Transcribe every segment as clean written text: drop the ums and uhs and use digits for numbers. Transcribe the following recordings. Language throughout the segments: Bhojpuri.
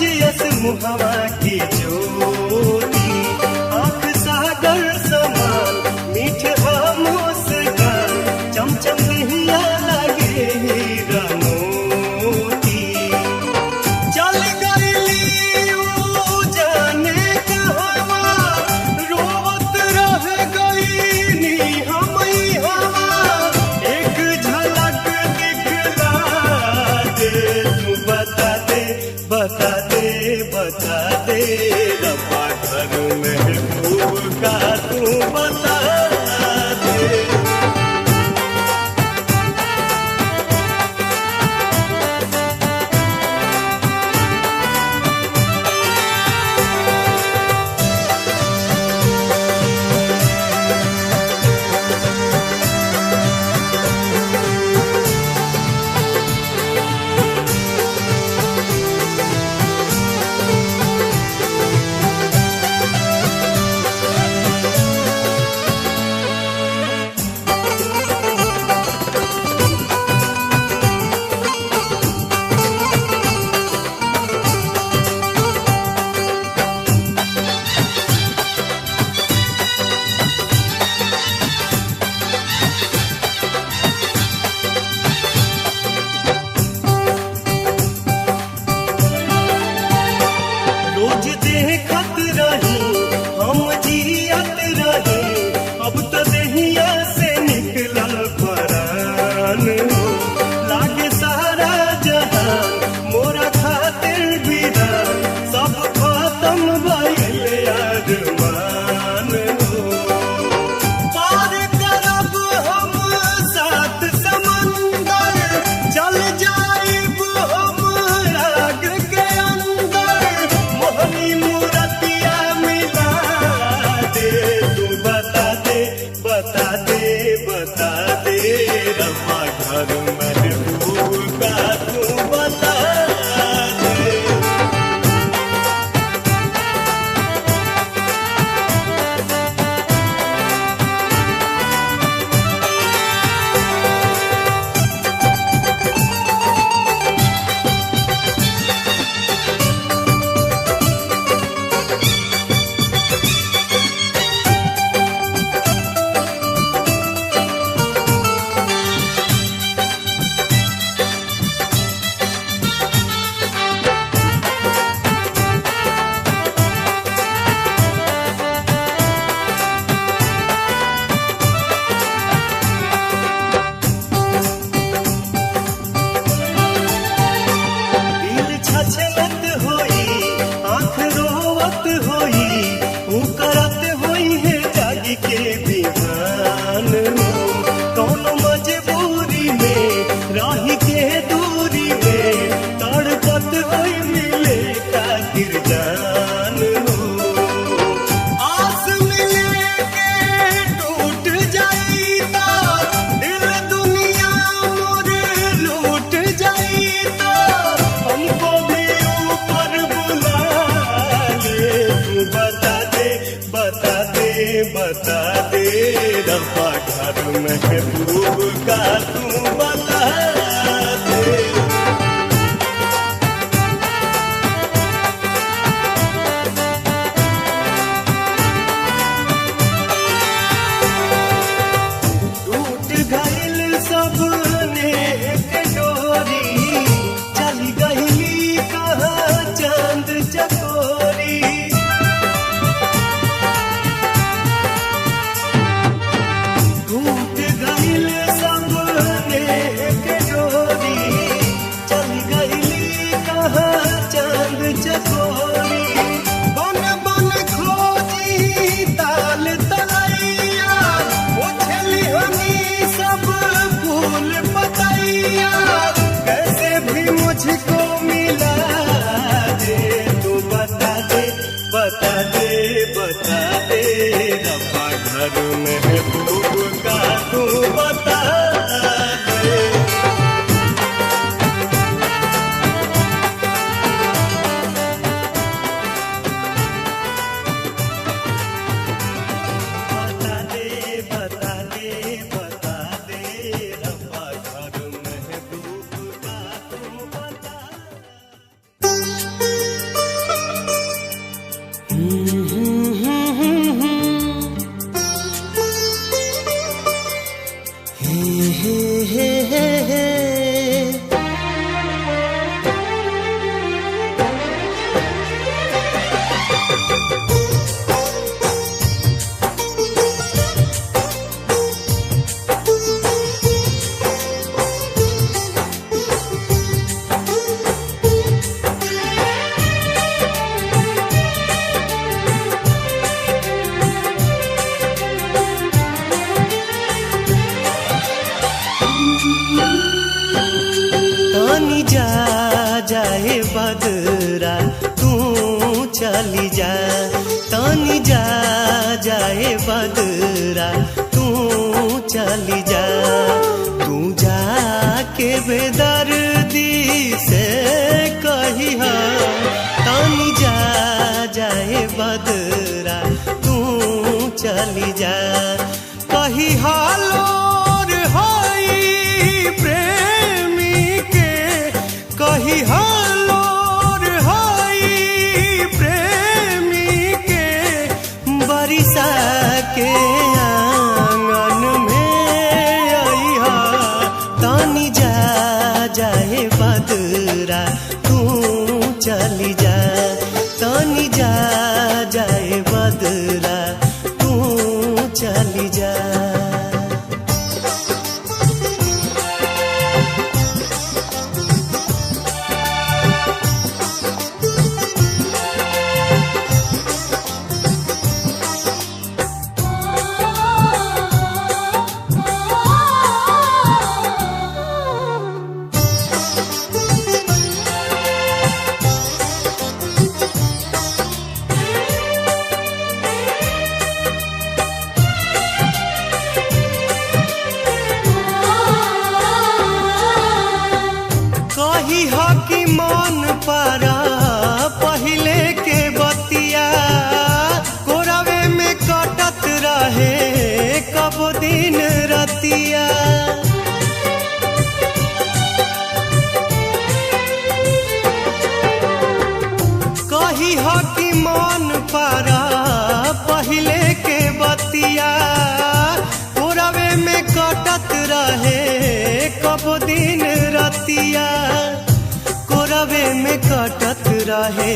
सूरज मुहवा की ज्योति आँख सागर समान मीठे मुस्कान चमचम हिया लगे हीरा मोती चल गईली ऊ जाने कहवा रोवत रह गईनी हमई हवा एक झलक दिखला दे तू बता दे बता दे बता दे रब्बा घर महबूब का तू बता दे। रोज देखत रही हम जियत रही अब तो देहिया से निकलल परान हो लागे सारा जहान मोरा खातिर विदान सब खत्म भइल अरमान हो पार करब हम सात समंदर चल जाइब हम आग के अंदर मोहनी मूरतिया मिला दे तू बता दे बता दे बता दे रब्बा घर महबूब का तू बता दे। दिल छछलत होई आँख रोवत होई ऊ करत होई है जागी के बिहान हो कौन मजबूरी में राही के दूरी में तड़पत होई मिले खातिर जान हो आस मिले के टूट जाई ता दिल दुनिया मोर लूट जाई ता हमको भी ऊपर बुला ले तू बता दे बता दे बता दे रब्बा घर महबूब का तू बता दे। टूट गइल सबने के डोरी चल गइली कहाँ चांद चकोरी टूट गइल जा जाए बदरा तू चली जा, तानी जा जाए बदरा तू चली जा। तू जाके बेदर्दी से कही हा, तानी जा जाए बदरा तू चली जा। कही हालोर हाई प्रेमी के, कही हालोर हाई प्रेमी के, बरिसा के आंगन में आईहा, तानी जा जाए बदरा तू चली जा, तानी जा जाए बदरा तू चली जा। कही हो कि मन पारा पहले के बतिया, कोरावे में कटत रहे कब दिन रतिया। कही हो कि मन पारा पहले के बतिया, कोरावे में कटत रहे कब दिन रतिया, कोरवे में कटत रहे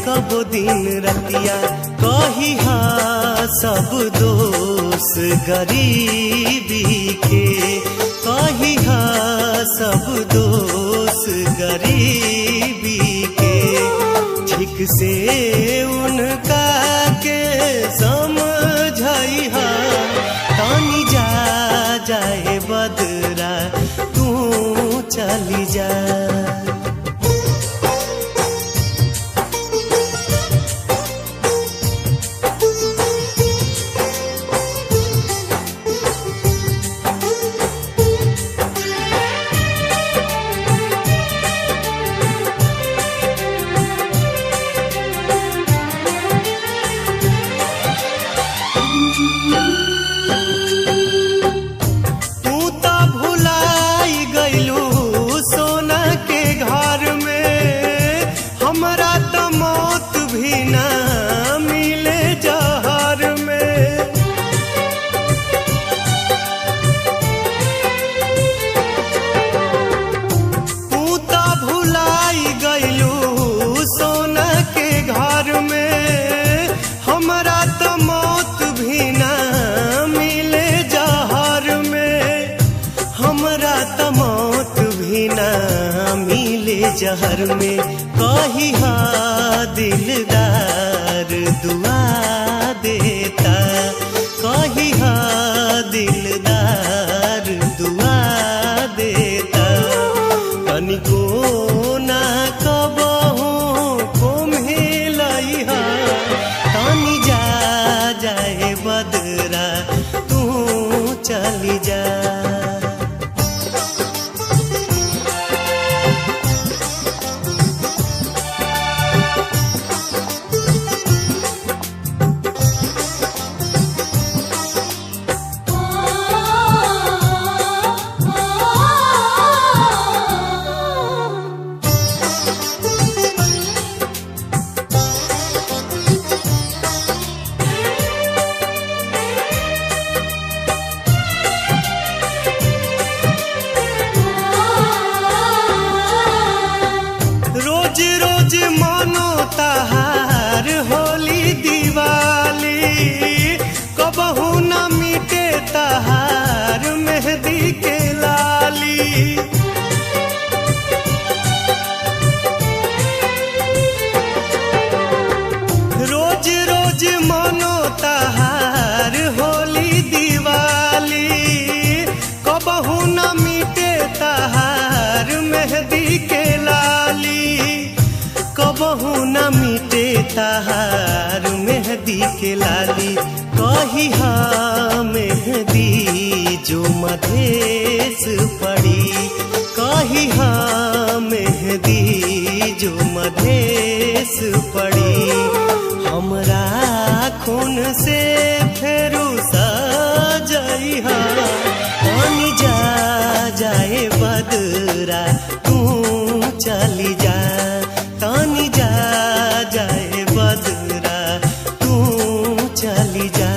कब दिन रतिया। कही हा सब दोष गरीबी के, कही हा सब दोष गरीबी के, ठीक से उनका के समझाई हा, तानी जा जाए बदरा तू चली जा। जहर में कही हा दिलदार दुआ देता, कही हा दिलदार दुआ देता। तनिको ना कबहू कोम्हेलई हा, तानी जा जाए बदरा तू चली जा। रोज रोज मानो तहार होली दिवाली, कबहू न मिटे तहार मेहंदी के लाली। रोज रोज मानो तहार होली दिवाली, कबहू न मिटे तहार मेहंदी के ताहार मेहंदी के लाली कही हाँ मेहंदी जो मधेश पड़ी कही हाँ मेहंदी जो मधेश पड़ी हमरा खून से फेरू सजइहा पानी जा जाए बदरा तू चली जा तानी जा जाए बदरा तू चली जा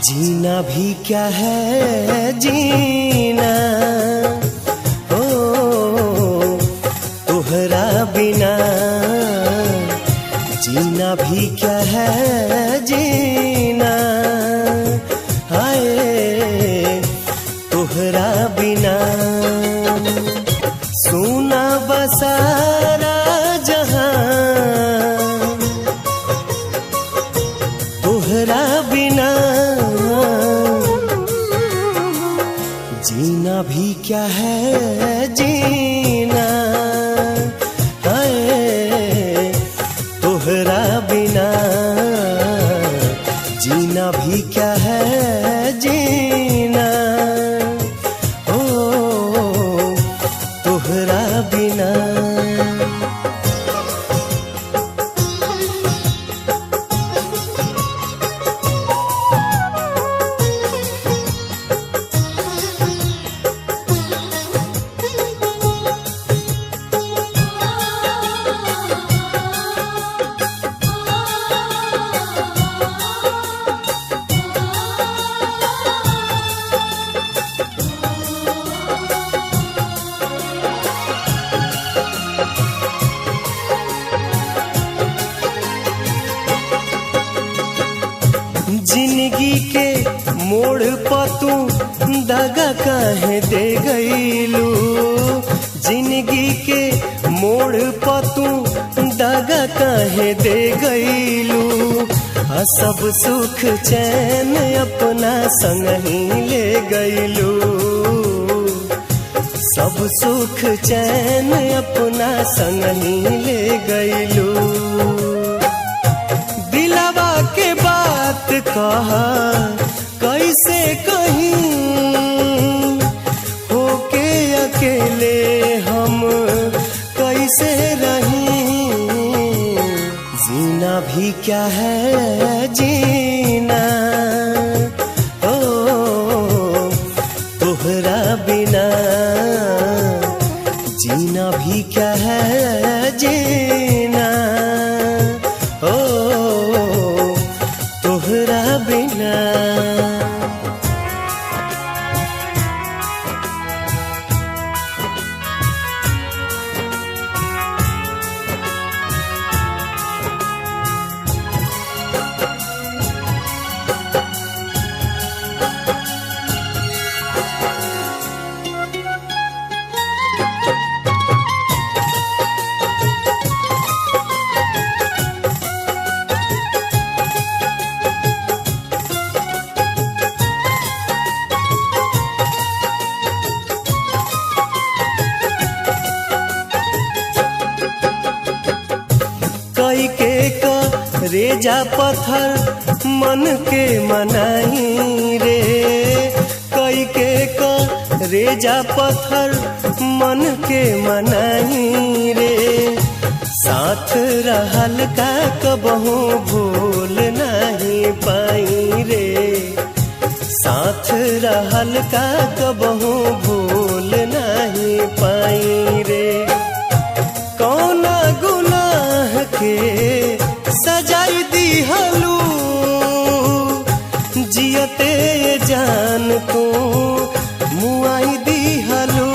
जीना भी क्या है जीना ओ तोहरा बिना जीना भी क्या है जीना हाय तोहरा बिना सुना बसारा जहां तोहरा बिना जीना भी क्या है जीना हाय तोहरा बिना जीना भी क्या है जीना ओ तोहरा बिना जिंदगी के मोड़ पर तू दगा काहे दे गईलू जिंदगी के मोड़ पर तू दगा काहे दे गईलू सब सुख चैन अपना संग ही ले गईलू सब सुख चैन अपना संग ही ले गईलू दिलवा के बात कहा कैसे कहीं होके अकेले हम कैसे रहीं जीना भी क्या है जीना ओ तोहरा बिना जीना भी क्या है जीना ओ तोहरा बिना रेजा पत्थर मन के मनाई रे, कई के का रेजा पत्थर मन के मनाई रे। साथ रहल का कबहू भूल नहीं पाई रे, साथ रहल का कबहू भूल नहीं पाई रे। कौना गुनाह के सजाई दिहलू, जियते जान तू मुआई दिहलू।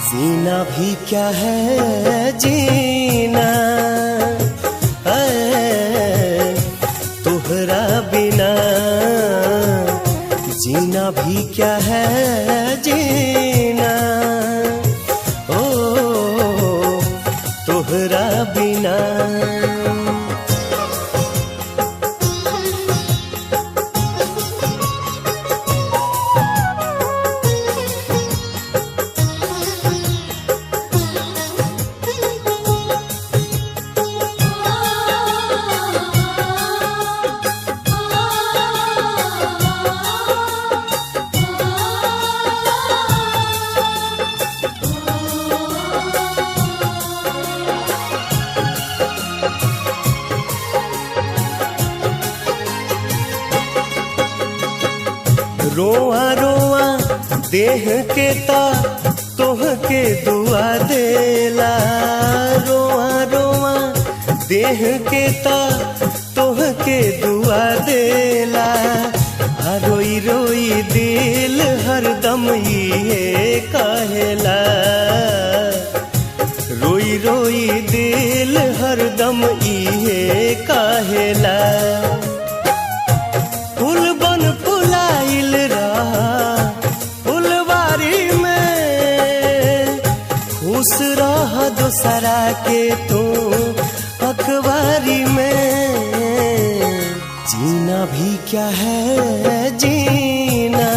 जीना भी क्या है जीना, तोहरा बिना जीना भी क्या है जीना, ओ तोहरा बिना। रोआ रोआ देह के ता तोह के दुआ देला, रोआ रोआ देह के ता तोह के दुआ देला। रोई रोई दिल हरदम ये कहेला, रोई रोई दिल हरदम ये कहेला। फूल बन फुलाइल रहा फुलवारी में, खुश रह दूसरा के तू अखबारी में। जीना भी क्या है जीना,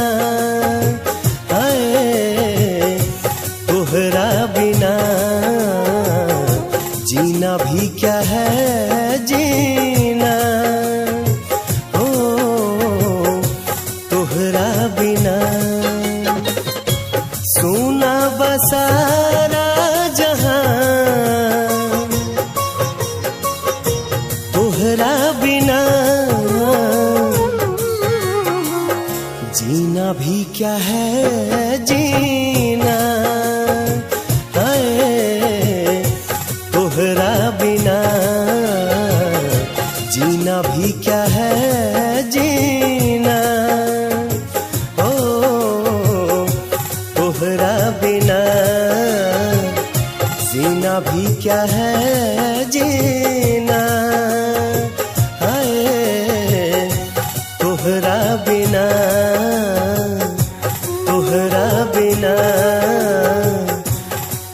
तोहरा बिना जीना भी क्या है जीना, बिना। सुना बसारा जहां तोहरा बिना, जीना भी क्या है जीना, तोहरा बिना जीना भी क्या है जीना, तोहरा बिना जीना भी क्या है जीना, तोहरा बिना, तोहरा बिना,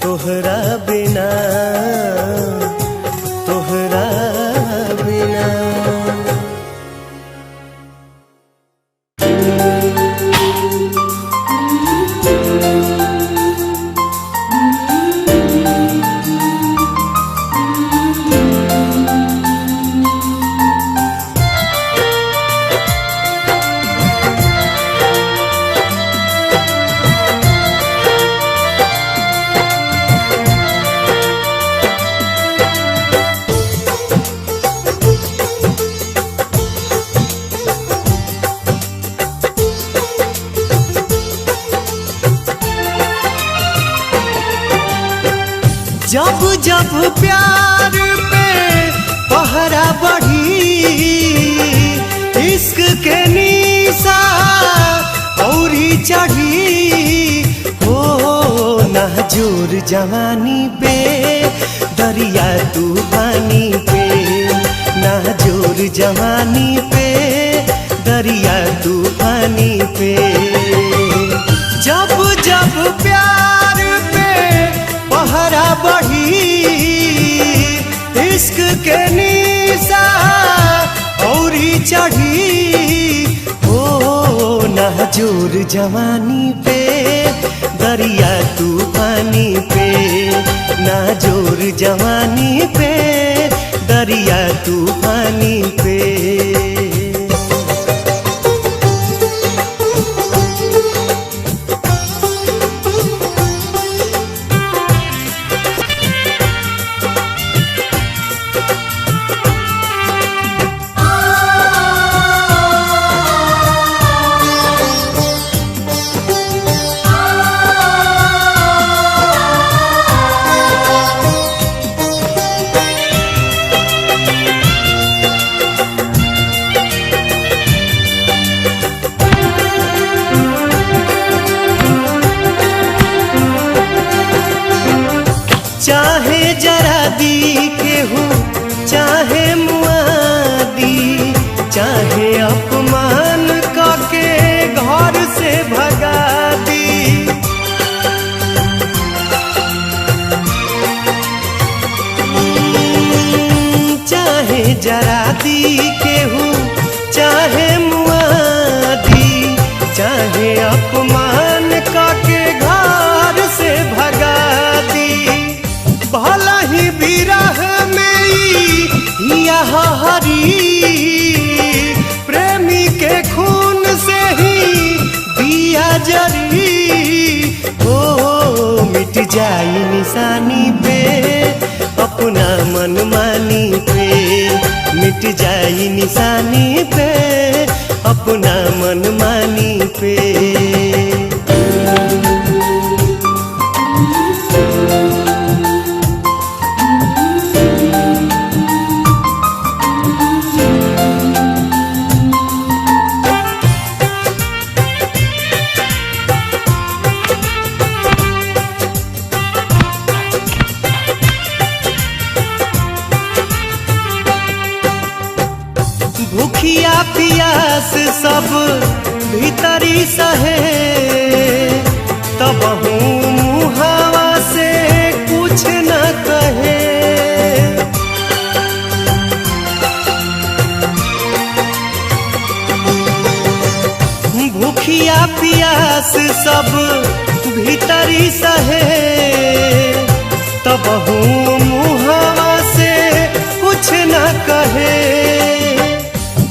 तोहरा बिना, तोहरा बिना। जब जब प्यार पे पहरा बढ़ी, इश्क के निशा औरी चढ़ी, हो नाजुर जवानी पे दरिया तूफानी पे, नाजुर जवानी पे दरिया तूफानी पे। जब जब प्यार पे पहरा बढ़ी, इश्क के निशा औरी चढ़ी, हो नाजुर जवानी पे दरिया तूफानी पे, नाजुर जवानी पे दरिया तूफानी पे। चाहे जरा दी केहू चाहे मुआदी, चाहे अपमान करके घर से भगा दी। चाहे जरा दी केहू चाहे मुआदी, चाहे अपमान करके घर से भगा दी। भला ही विरह में यह हरी, प्रेमी के खून से ही दिया जरी। ओ मिट जाई निशानी पे अपना मनमानी पे, मिट जाई निशानी पे अपना मनमानी पे। भूखिया पियास सब भीतरी सहे, तब मुहावा से कुछ न कहे। भूखिया पियास सब भीतरी सहे, तब मुहावा से कुछ न कहे।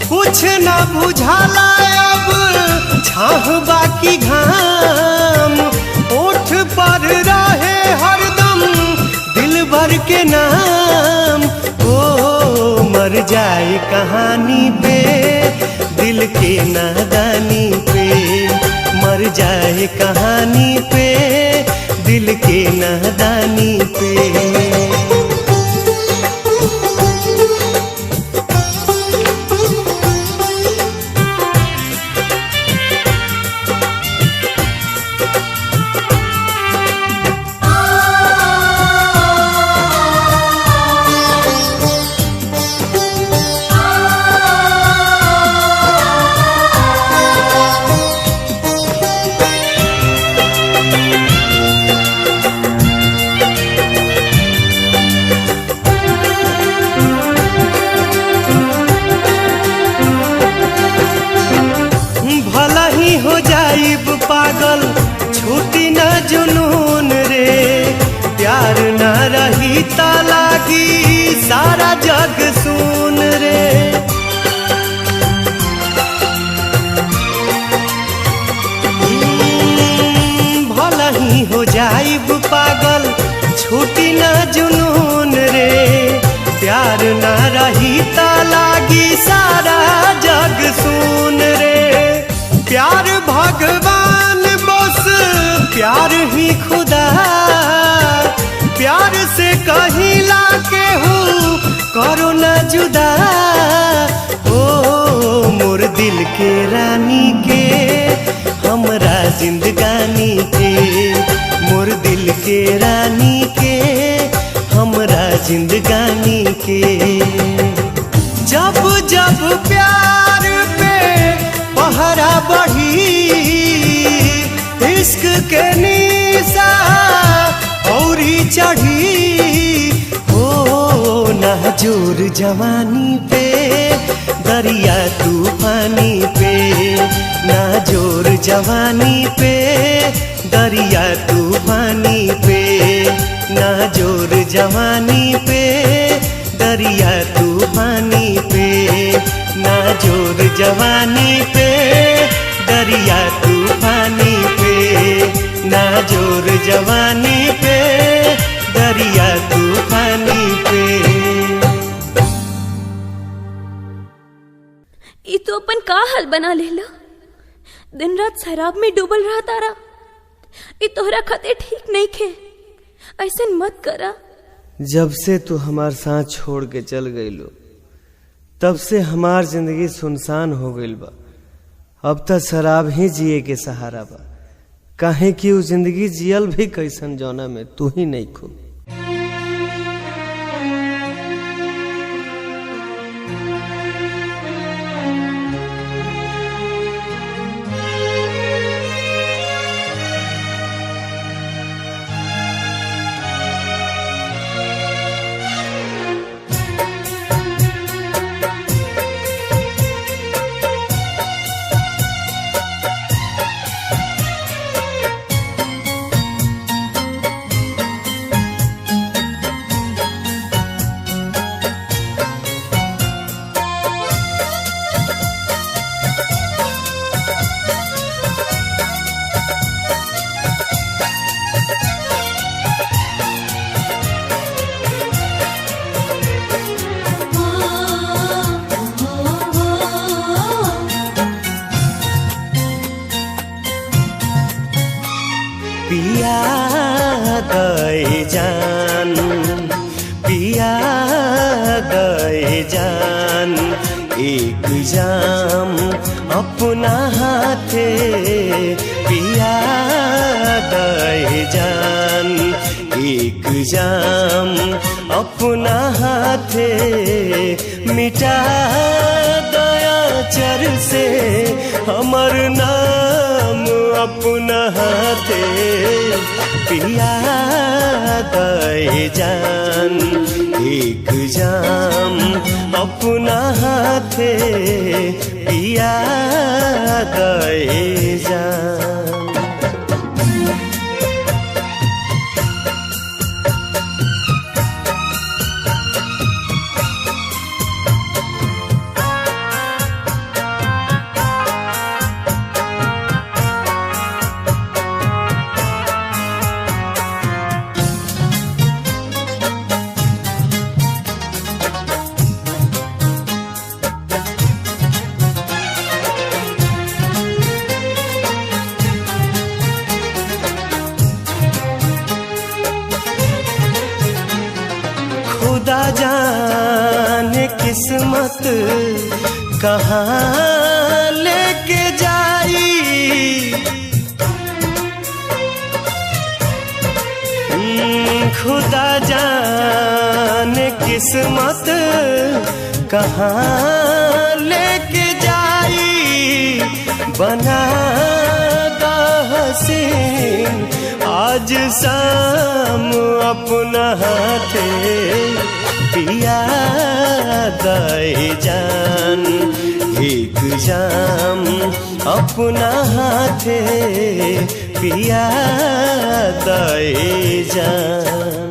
कुछ न बुझाला अब छाह बाकी घाम, ओठ पर रहे हरदम दिल भर के नाम। ओ मर जाए कहानी पे दिल के नादानी पे, मर जाए कहानी पे दिल के नादानी पे। हो जाइब पागल छूटी न जुनून रे, प्यार न रही ता लागी सारा जग सुन रे। भला ही हो जाइब पागल छूटी न जुनून रे, प्यार न रही ता लागी सारा जग सुन रे। प्यार भगवान बस प्यार ही खुदा, प्यार से कहिला केहू करो न जुदा। ओ मोर दिल के रानी के हमरा जिंदगानी के, मोर दिल के रानी के हमरा जिंदगानी के। जब जब प्यार पे पहरा बढ़ी, इश्क के निशा औरी चढ़ी। ओ नाजुर जवानी पे दरिया तूफानी पे, नाजुर जवानी पे दरिया तूफानी पे, नाजुर जवानी पे दरिया तूफानी पे, ना जोर जवानी पे, दरिया तूफानी पे, ना जोर जवानी पे, दरिया तूफानी पे। ये तो अपन का हाल बना लेला, दिन रात शराब में डूबल रहा तारा। ये तोहरा खातिर ठीक नहीं खे, ऐसे मत करा। जब से तू हमार साथ छोड़ के चल गईलो, तब से हमार जिंदगी सुनसान हो गईल बा। अब तक शराब ही जिए के सहारा बा, काहे कि वो जिंदगी जियल भी कैसन जौना में तू ही नहीं खो। पिया गए जान, पिया गए जान, एक जाम अपना हाथे, पिया गए जान, एक जाम अपना हाथे, मिटा दया चर से हमर नाम अपना हाथे, पिया गए जान, एक जाम अपना हाथे, पिया गए जान। खुदा जाने किस्मत कहाँ लेके जाई, खुदा जाने किस्मत कहाँ लेके जाई, बना दा हसीन आज शाम अपना हाथे, पिया गए जान, एक जाम अपना हाथे, पिया गए जान।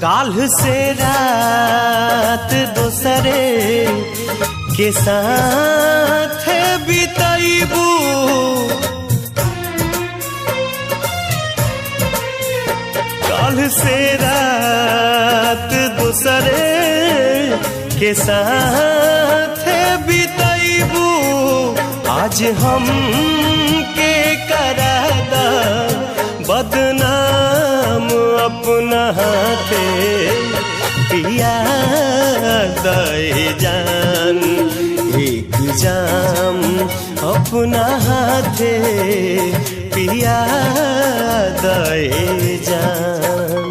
काल्ह से रात दोसरे के साथ बिताइबू, काल्ह से रात दोसरे के साथ बिताइबू, आज हम के करादा बदनाम अपना हाथे, पिया गए जान, एक जाम अपना हाथे पिया दे जान।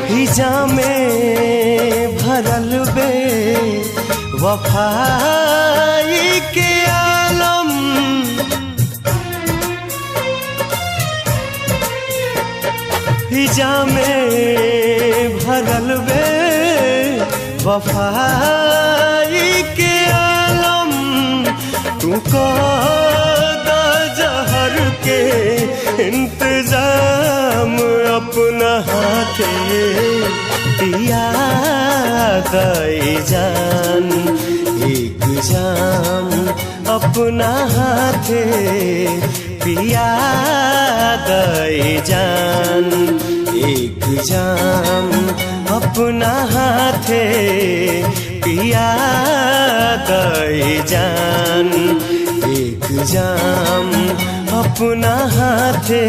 हिजा में भरल बे वफाई के आलम, हिजा में भरल बे वफाई के आलम। तू को जहर के इंतजाम अपना हाथे पिया दे जान। एक जाम अपना हाथे पिया दे जान। एक जाम अपना हाथे पिया दे जान। एक जाम अपना हाथे।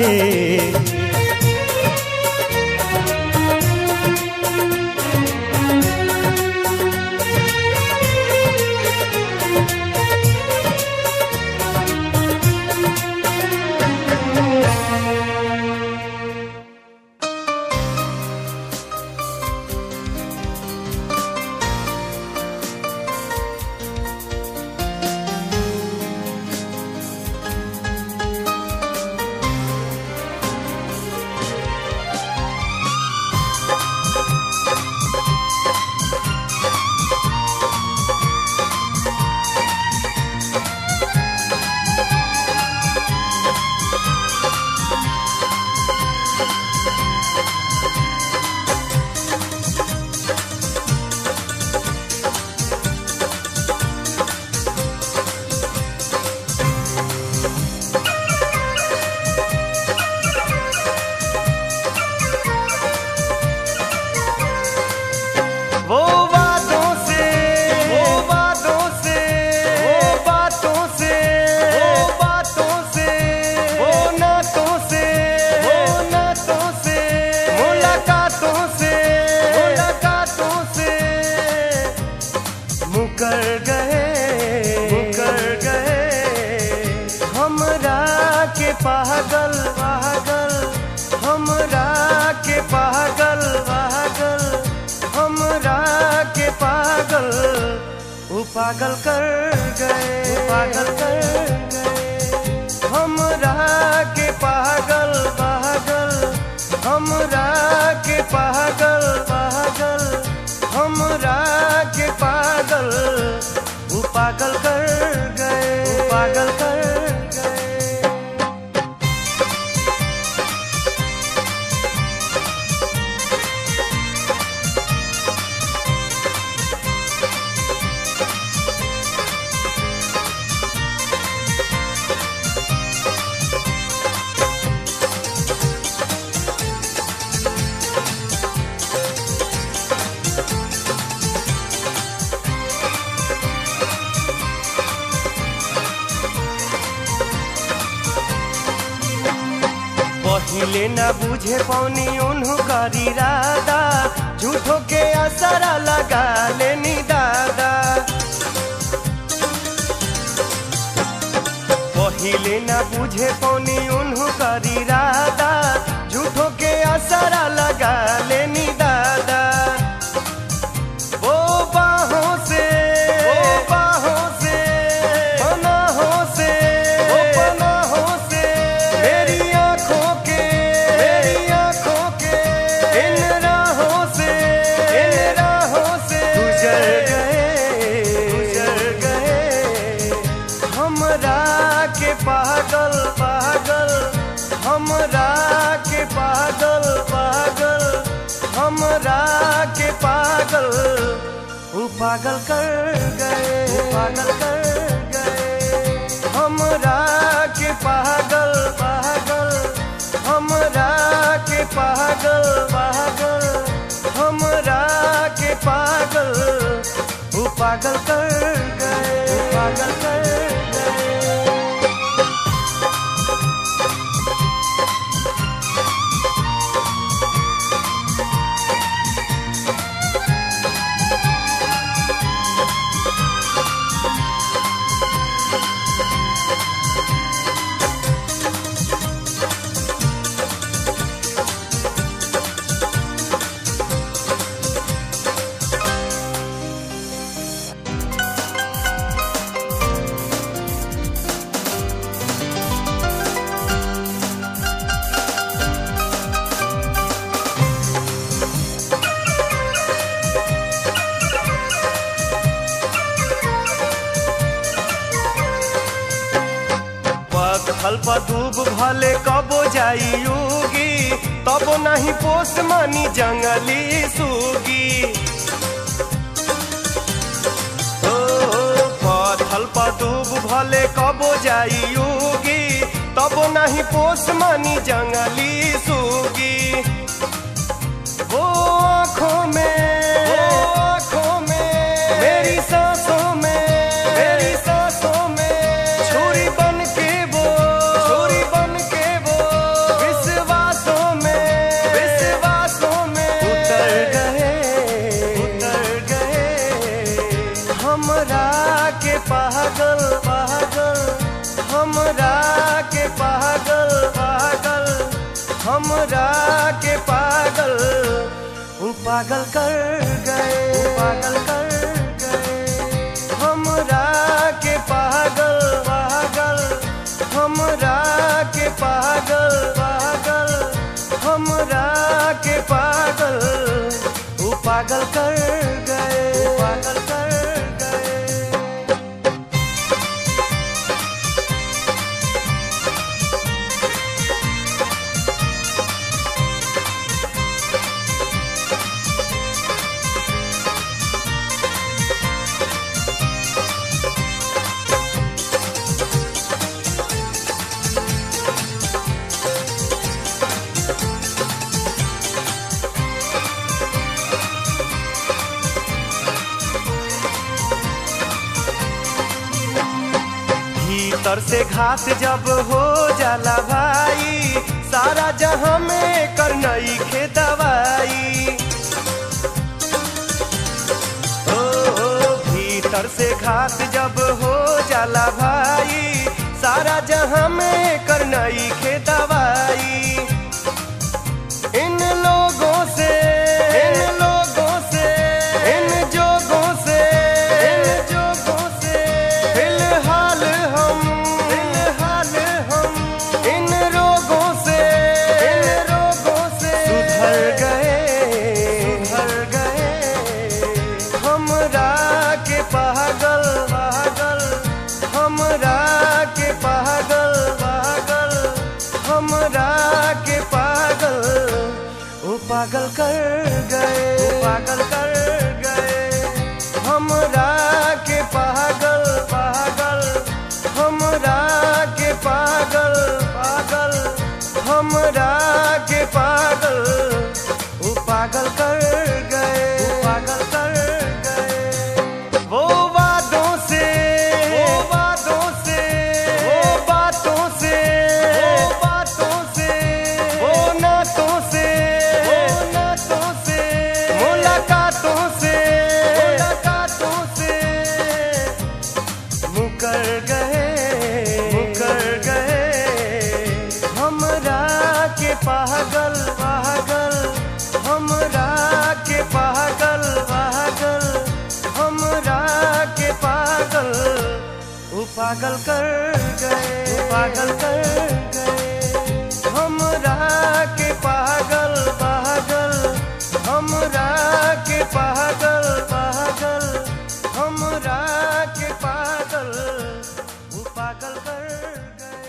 पागल पागल हमरा के पागल पागल हमरा के पागल वो पागल कर गए पागल कर गए हमरा के पागल पागल हमरा के पागल पागल हमरा के पागल वो पागल कर गए पागल कर गए। पहिले न बुझे पौनी उनका इरादा झूठों के असरा लगा लेनी दादा। पहिले न बुझे पौनी उनका इरादा झूठों के असरा लगा लेनी दादा। वो बाहों से पनाहों से पनाहों से मेरी आँखों के इन राहों से गुजर गए हमरा के पागल पागल पागल वो पागल कर गए, पागल कर गए हमरा के पागल पागल, हमरा के पागल पागल, हमरा के पागल वो पागल कर गए, पागल कर गए। हल्पा दूब भले कबो जाई युगी, तबो नहीं पोस मानी जंगली सूगी। ओ हल्पा दूब भले कबो जाई युगी, तबो नहीं पोस मानी जंगली सूगी। वो आँखों में मेरी सांसों में, मेरी सांसों में छुरी बन के वो विश्वासों में उतर गए हमरा के पागल पागल, हमरा के पागल पागल, हमरा के पागल वो पागल कर गए, पागल कर गए हमरा के पागल पागल, हमरा के पागल पागल, हमरा के पागल वो पागल कर गए, पागल कर गए। भीतर से घात जब हो जाला भाई, सारा जहां में करनई खे दवाई। ओ भीतर से घात जब हो जाला भाई, सारा जहां में करनई खे दवाई। इन लोगों से, इन लोगों से, इन जोगों से, इन जोगों से फिलहाल हम इन रोगों से सुधर गए हमरा के पागल पागल, हमरा के पागल पागल, हमरा के पागल वो पागल कर गए, पागल कर गए हमरा के पागल पागल, हमरा के पागल पागल, हमरा के पागल वो पागल कर गए, पागल कर गए। वो बातों से, वो बातों से, वो बातों से, वो बातों से, वो नातों से, वो नातों से, मुलाकातों से, मुलाकातों से मुकर गए, मुकर गए हमरा के पागल पागल, हमरा के पागल पागल, हमरा के पागल वो पागल कर गए, पागल कर गए हमरा के पागल पागल, हमरा के पागल पागल, हमरा के पागल वो पागल कर गए।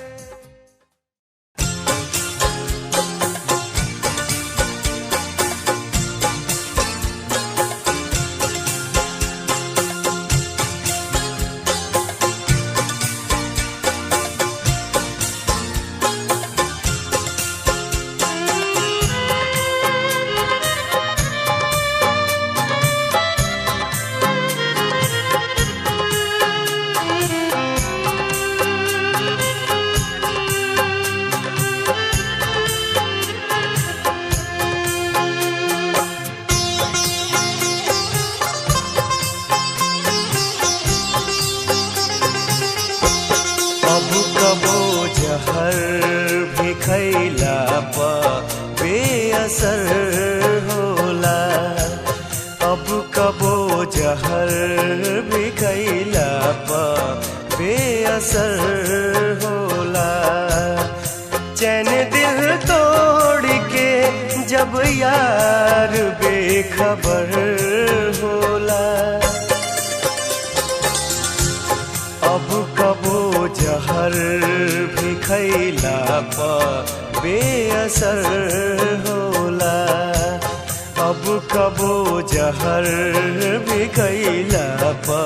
जहर भी खैला पा बेअसर होला। चैन दिल तोड़ के जब यार बेखबर होला। अब कबो जहर भी खैला पा बेअसर होला। अब कबो जहर भी खैला पा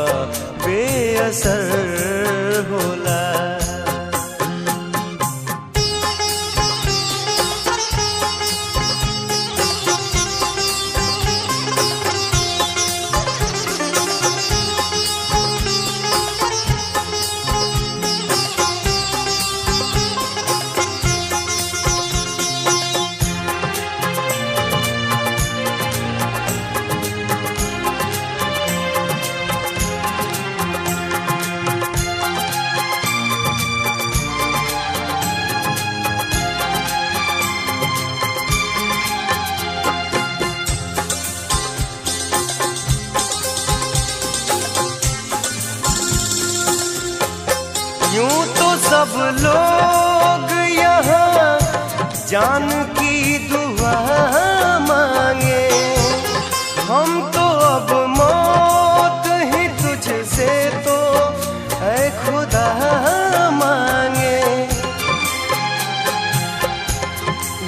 बेअसर होला। यूं तो सब लोग यहाँ जान की दुआ मांगे। हम तो अब मौत ही तुझसे तो ऐ खुदा मांगे।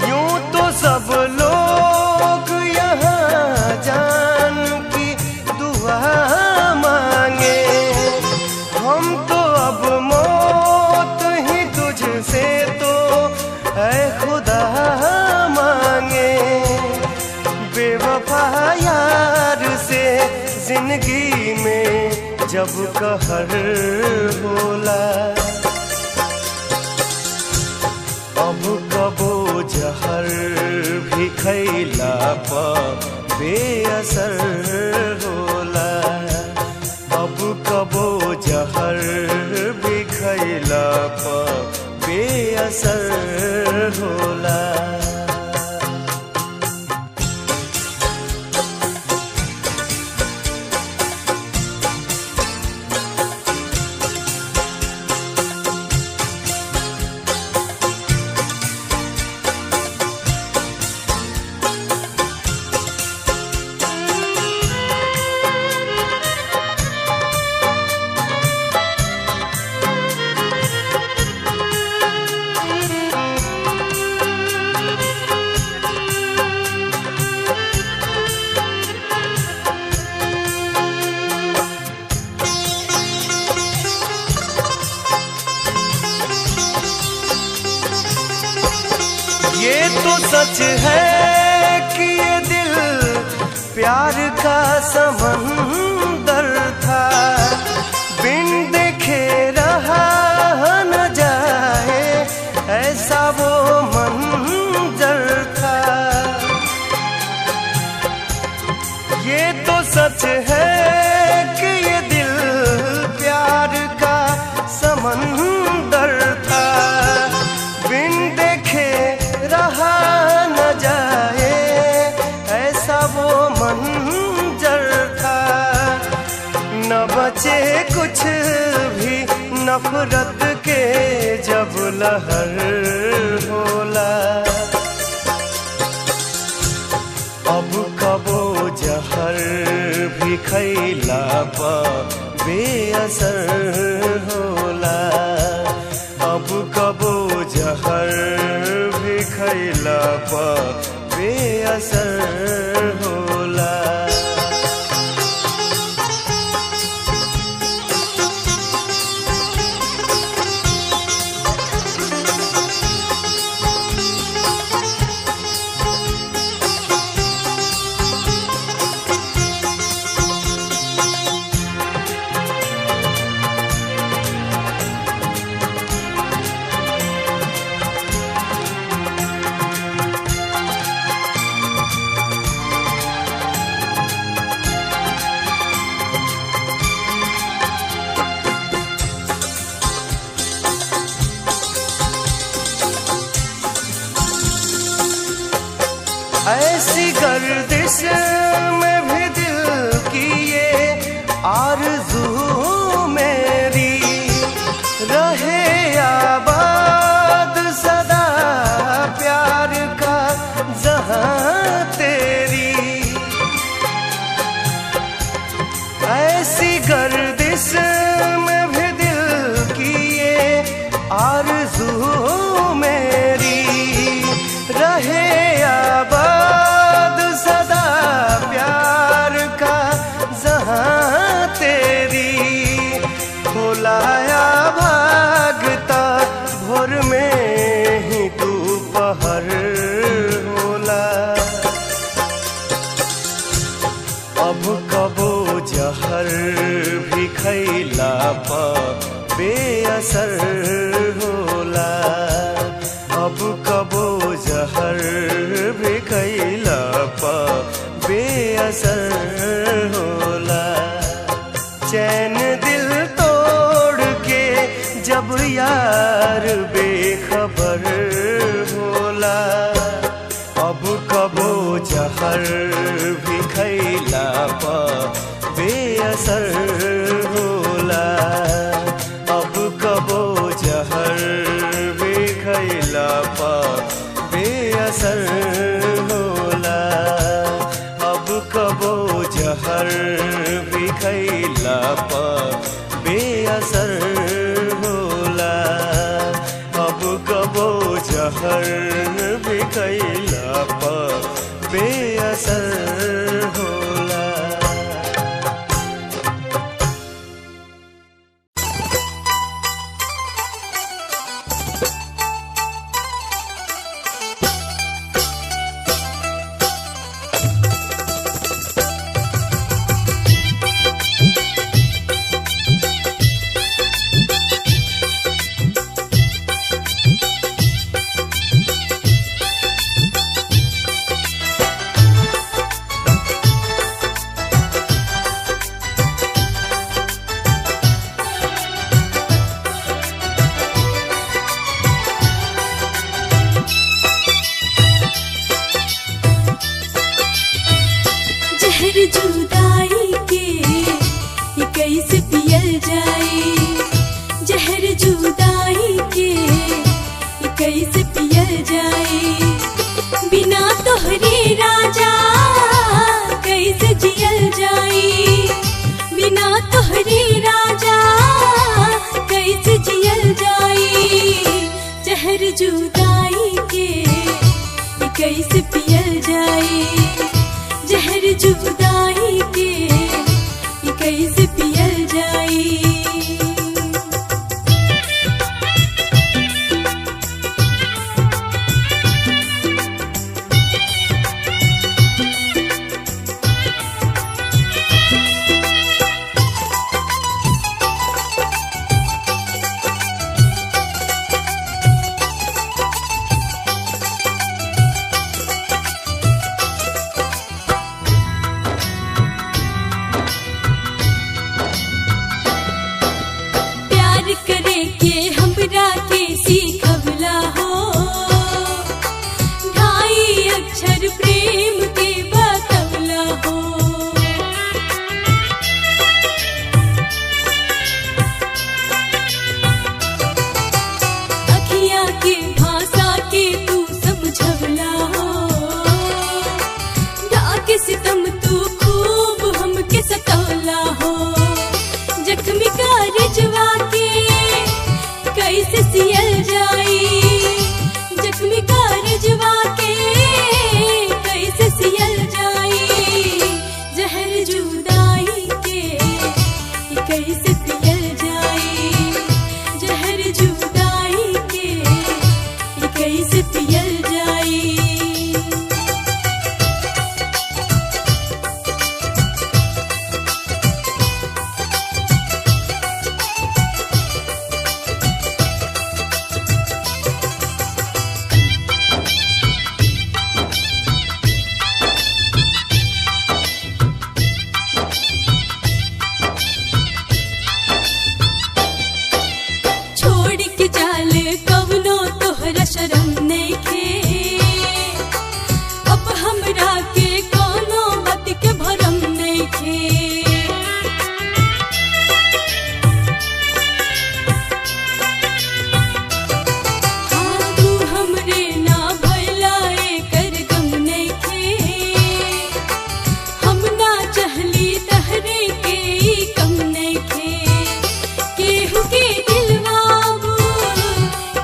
यूं तो सब लोग यहाँ जान की दुआ मांगे। हम तो अब से तो ऐ खुदा मांगे। बेवफा यार से जिंदगी में जब कहर होला। अब कबो जहर भी खैला पा बेअसर होला। अब कबो जहर भी खैला पा बेअसर होला। ये तो सच है कि ये दिल प्यार का समंदर था। बिन देखे रहा न जाए ऐसा वो मंजर था। ये तो सच है कि ये दिल प्यार का समंदर था। बिन देखे रहा न जाए ऐसा वो मंजर था। न बचे कुछ भी नफरत के जब लहर होला। अब कबो जहर भी खैला पा बेअसर होला। अब कबो जहर भी खैला पा बेअसर होला। अब कबो जहर भी खैला पा बेअसर होला। अब कबो जहर भी खैला पा बेअसर होला। चैन दिल तोड़ के जब यार बेखबर होला। अब कबो जहर भी खैला पा बेअसर होला। अब कबो जहर भी खैला पा बेअसर होला। अब कबो जहर भी खैला पा बेअसर होला। अब कबो जहर भी खैला पा बेअसर होला। जुदाई के ये कैसे पियल जाए। जहर जुदाई के ये कैसे पियल जाए। बिना तोहरे राजा कैसे जियल जाए। बिना तोहरे राजा कैसे जियल जाए। जहर जुदाई के ये कैसे पियल जाए। जहर जुदाई के ये कैसे पियल जाए। करे के हमरा के सीखवला हो। ढाई अक्षर प्रेम के बतवला हो। अखियाँ के भाषा के तू समझवला हो। डाके सितम तू खूब हमके सतवला हो। जख्मी का रिजवा के कैसे सियल जाए। जख्मी का रिजवा के कैसे सियल जाए। जहर जुदाई के ये कैसे पियल जाए। जहर जुदाई के ये कैसे पियल जाए। जाल कवनो तोहरा शरम नइखे। अब हमरा के कोनो बात के भरम नइखे। हाँ तू हमरे ना भइला एकर गम नइखे। हम ना चाहली तहरे के कम नइखे। केहू के दिलवा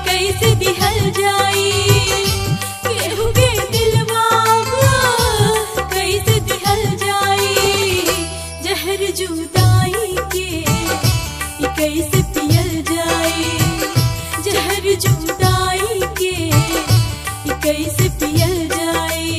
कैसे दिहल जाए। केहू के दिलवा कैसे दिहल जाए। जहर जुदाई के ये कैसे पियल जाए। जहर जुदाई के ये कैसे पियल जाए।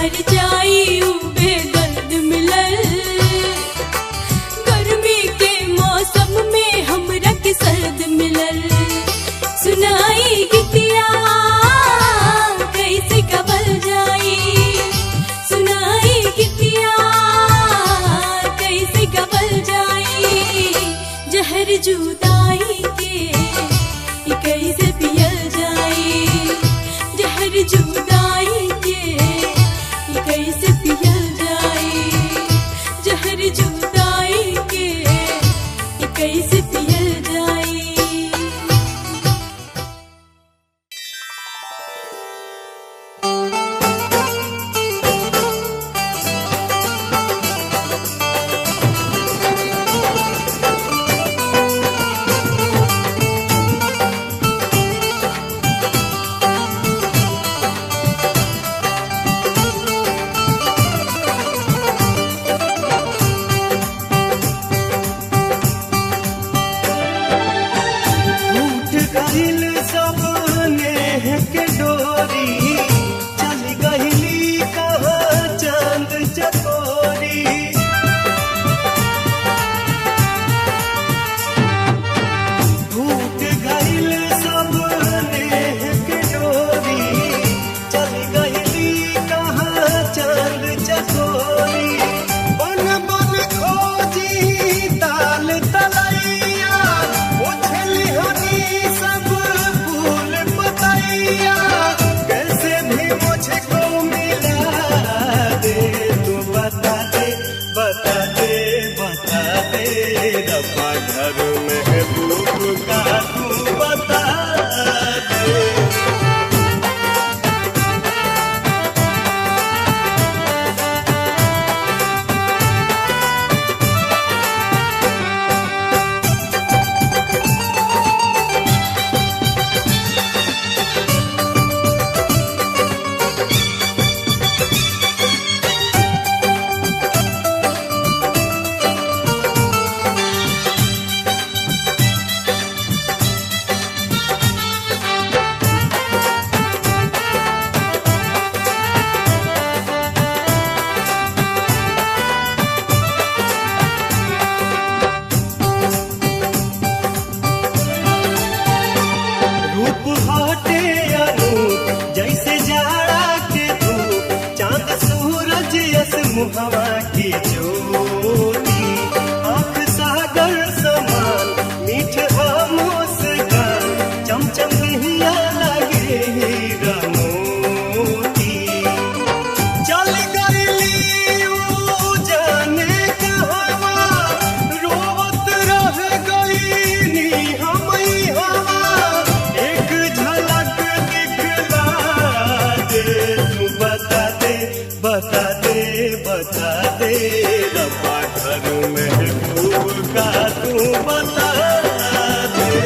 मर जाई ऊ बेदर्द मिलल। गर्मी के मौसम में हमरा के सर्द मिलल। सुनाई गीतिया कैसे कबल जाई, सुनाई गीतिया कैसे कबल जाई। जहर जुदाई के ये कैसे पियल जाई, जहर जुदाई के ये कैसे पियल जाई, जहर जुदाई के ये कैसे पियल जाई। हवा की ज्योति आँख सागर समान मीठ खामोश गान चमचम हिया लगे हीरा मोती। चल गईली ऊ जाने कहवा रोवत रह गईनी हमई हवा। एक झलक दिखला दे तू बता दे बता दे बता दे रब्बा घर महबूब का तू बता दे।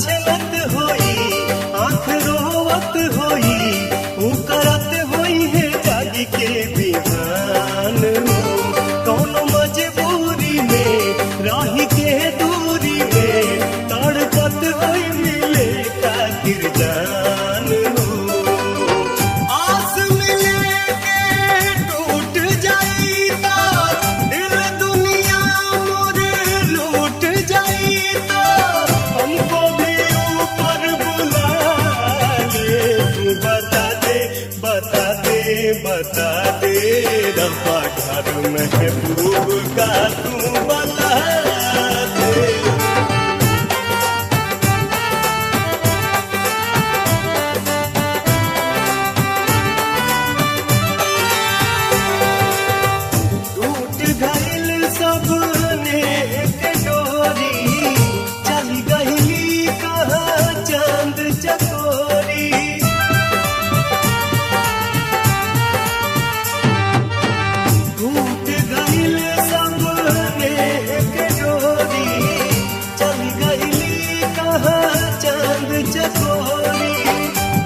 छछलत होई आँख रोवत होई ऊ करत होई है जागी के बिहान हो कौन मजबूरी में राही के दूरी में तड़पत होई मिले खातिर जान हो आस मिले के टूट जाई ता दिल दुनिया मोर लूट जाई ता हमको भी ऊपर बुला ले तू बता दे बता दे बता दे रब्बा घर महबूब का तू बता दे टूट गइल सबने के डोरी चल गइली कहाँ चांद चकोरी टूट गइल सबने के डोरी चल गइली कहाँ चांद चकोरी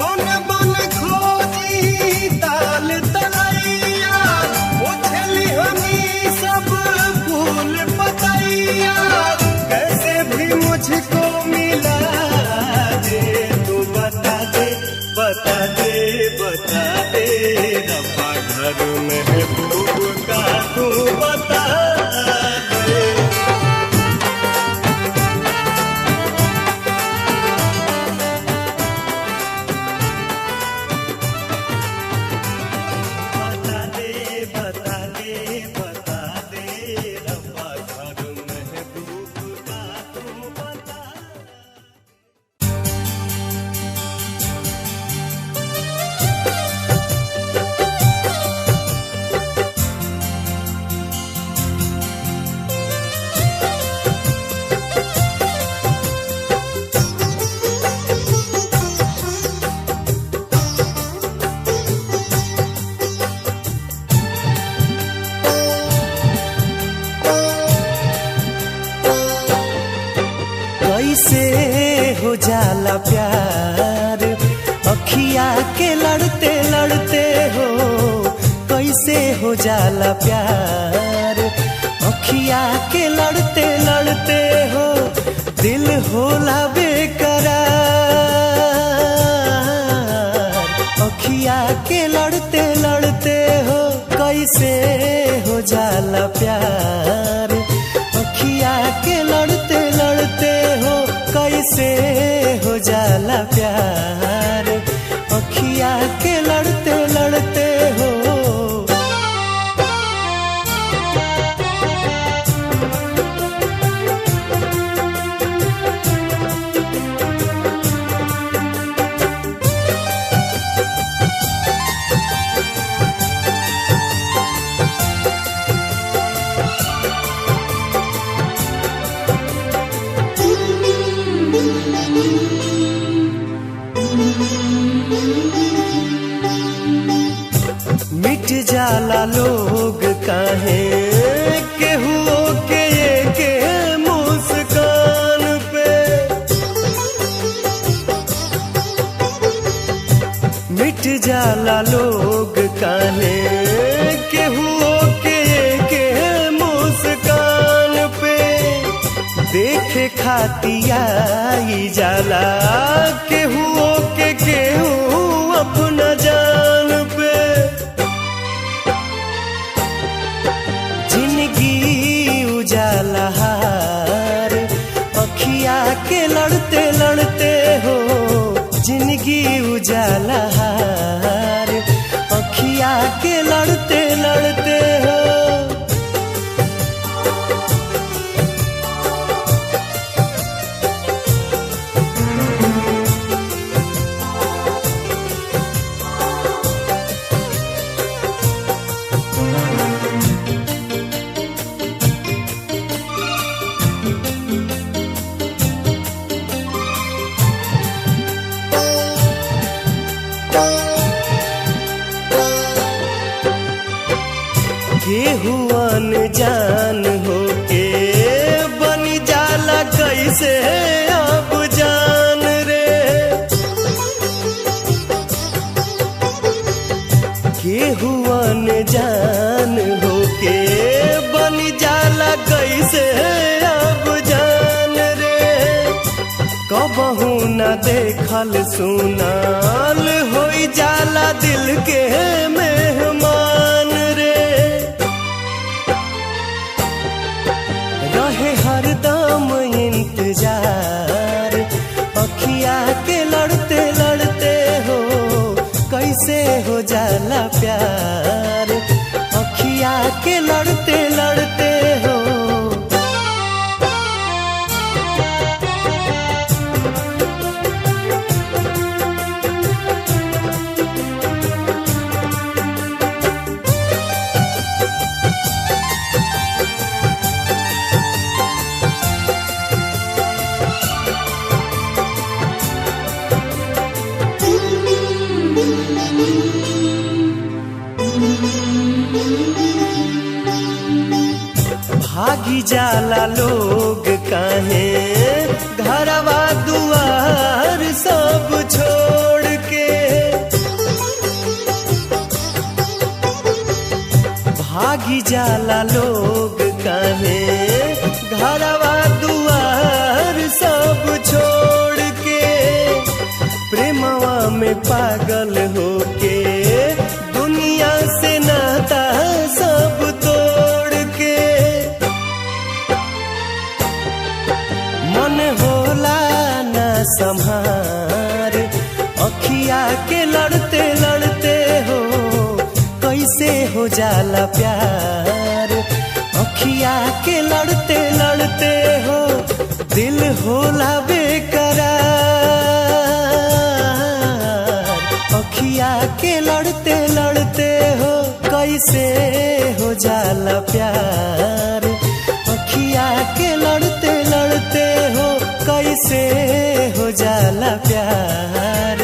बन बन खोजी ताल तलैया उछली हमी सब फूल पतैया कैसे भी मुझको मिला दे तू बता दे बता दे बता दे रब्बा घर महबूब का तू बता दे बता दे बता दे बता दे रब्बा घर महबूब का तू बता कैसे हो जाला प्यार अखिया के लड़ते लड़ते हो कैसे हो जाला प्यार अखिया के लड़ते लड़ते हो दिल होला बेकरार अखिया के लड़ते लड़ते हो कैसे हो जाला प्यार अखिया के लड़ते लड़ते हो कैसे हो जाला प्यार अखिया के लड़ते लड़ते हो मिट जाला लोग काहे केहू के के मुस्कान पे मिट जाला लोग काहे केहू के मुस्कान पे देखे खातिया जाला केहू के केहू अपना जान पे जिंदगी उजाला हार अखिया के लड़ते लड़ते हो जिंदगी उजाला हार अखिया के लड़ते लड़ते हो कबहू न देखल सुनाल होई जाला दिल के मेहमान रे। रहे हरदम इंतजार अखिया के लड़ते लड़ते हो कैसे हो जाला प्यार, अखिया के लड़ते लड़ते हो। भागी जाला लोग काहे घरवा दुआर सब छोड़ के, भागी जाला लोग काहे घरवा दुआर सब छोड़ के। प्रेमवा में पागल होके दुनिया से नाता सब तोड़ के। मन होला ना संभार अखिया के लड़ते लड़ते हो कैसे हो जाला प्यार, अखिया के लड़ते लड़ते हो। दिल होला बेकरार अखिया के लड़ते लड़ते हो कैसे हो जाला प्यार, अखिया के लड़ते लड़ते हो कैसे हो जाला प्यार,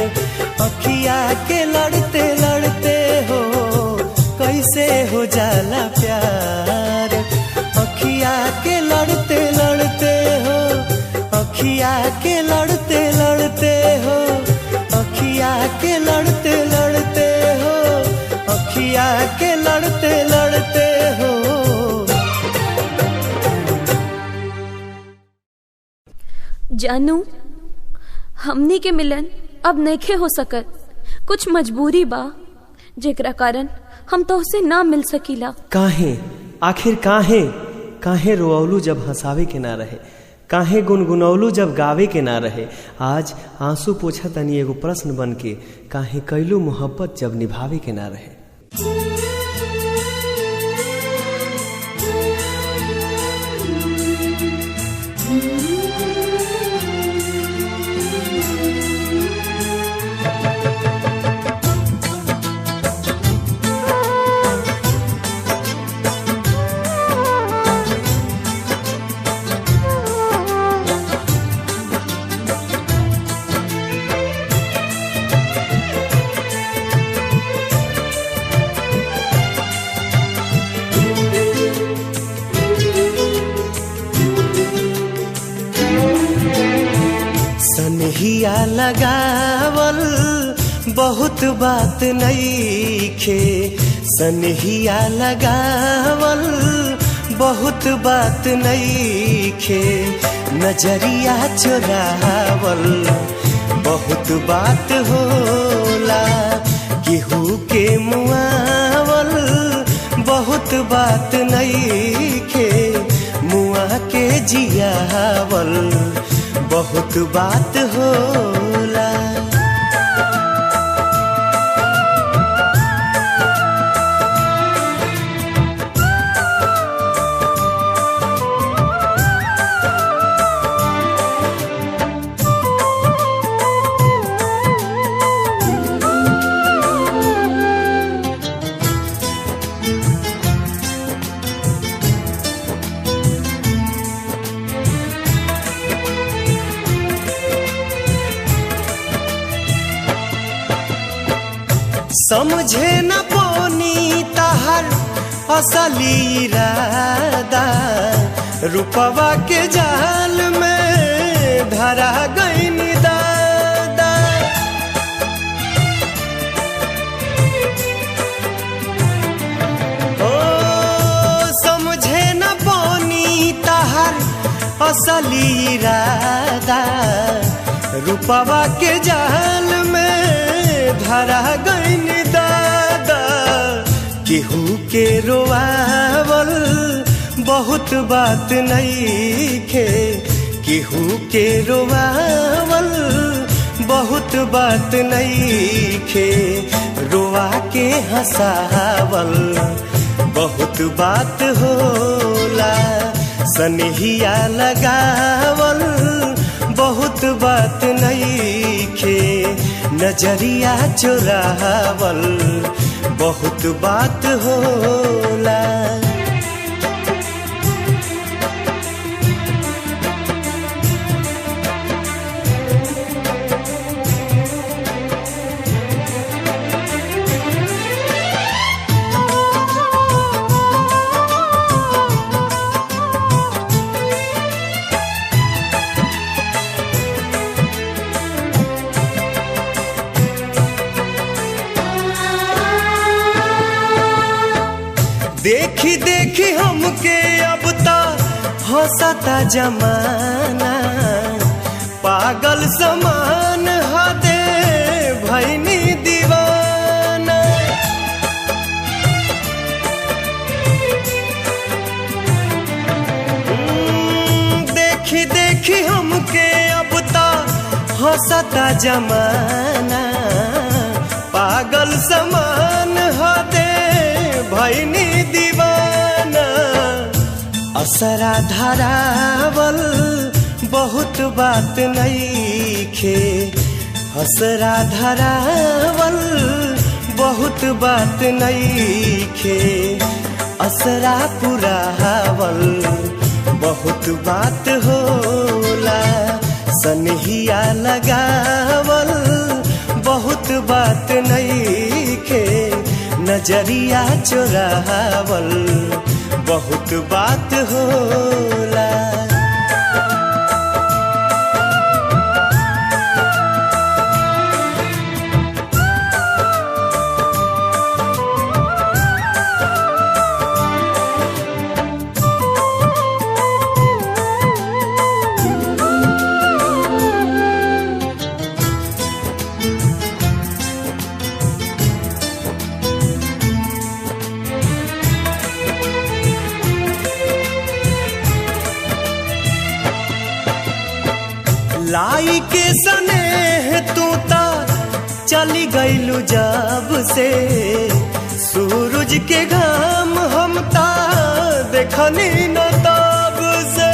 अखिया के लड़ते लड़ते हो कैसे हो जाला प्यार, अखिया के लड़ते लड़ते हो, अखिया के लड़ते लड़ते हो, अखिया के लड़ते लड़ते हो, अखिया के लड़ते लड़ते हो। जानू हमनी के मिलन अब नइखे हो सकत, कुछ मजबूरी बा जेकरा कारण हम तोहसे ना मिल सकीला। काहे आखिर काहे काहे रोअलू जब हंसावे के ना रहे, काहे गुनगुनौलू जब गावे के ना रहे। आज आंसू पोछा तनी एगो प्रश्न बन के, काहे कैलू मोहब्बत जब निभावे के ना रहे। सनहिया लगावल बहुत बात नइखे, सनहिया लगावल बहुत बात नइखे, नजरिया चुरावल बहुत बात होला, केहू के मुआवल बहुत बात नइखे, मुआ के जियावल बहुत बात होला। समझे न पोनी तहर असली इरादा, रूपवा के जाल में धरा गईन दादा। ओ समझे न पोनी तहर असली इरादा, रूपवा के जाल में धरा गईन दादा। केहू के रोआवल बहुत बात नइखे, केहू के रोआवल बहुत बात नइखे। रोआ के हंसावल बहुत बात होला, सनहिया लगावल बहुत बात नइखे। नजरिया चुरावल बहुत बात होला। देखी देखी हमके अब ता हंसता जमाना, पागल समान हदे भैनी दीवाना। देखी देखी हमके अब ता हंसता जमाना, पागल समान हदे भैनी दीवाना। असरा धरावल बहुत बात नइखे, असरा धरावल बहुत बात नइखे। असरा पुरावल बहुत बात होला, सनहिया लगावल बहुत बात नइखे। नजरिया चुरावल बहुत बात होला। लाई के सनेह तू ता चली गईलू जब से, सूरज के घाम हम ता देखनी न तब से।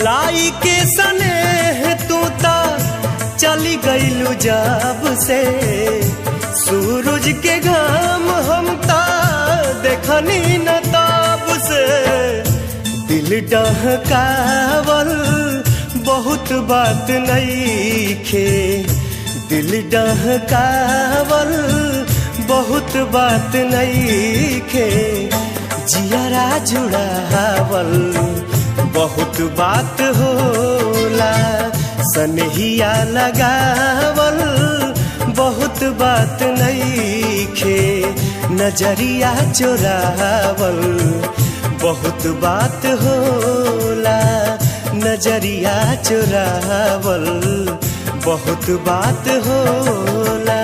लाई के सनेह तू ता चली गईलू जब से, सूरज के घाम हम ता देखनी न तब से। दिल डहकावल बहुत बात नइखे, दिल डहकावल बहुत बात नइखे। जियरा जुड़ावल बहुत बात होला, सनहिया लगावल बहुत बात नइखे। नजरिया चुरावल बहुत बात होला, नजरिया चुरावल बहुत बात होला।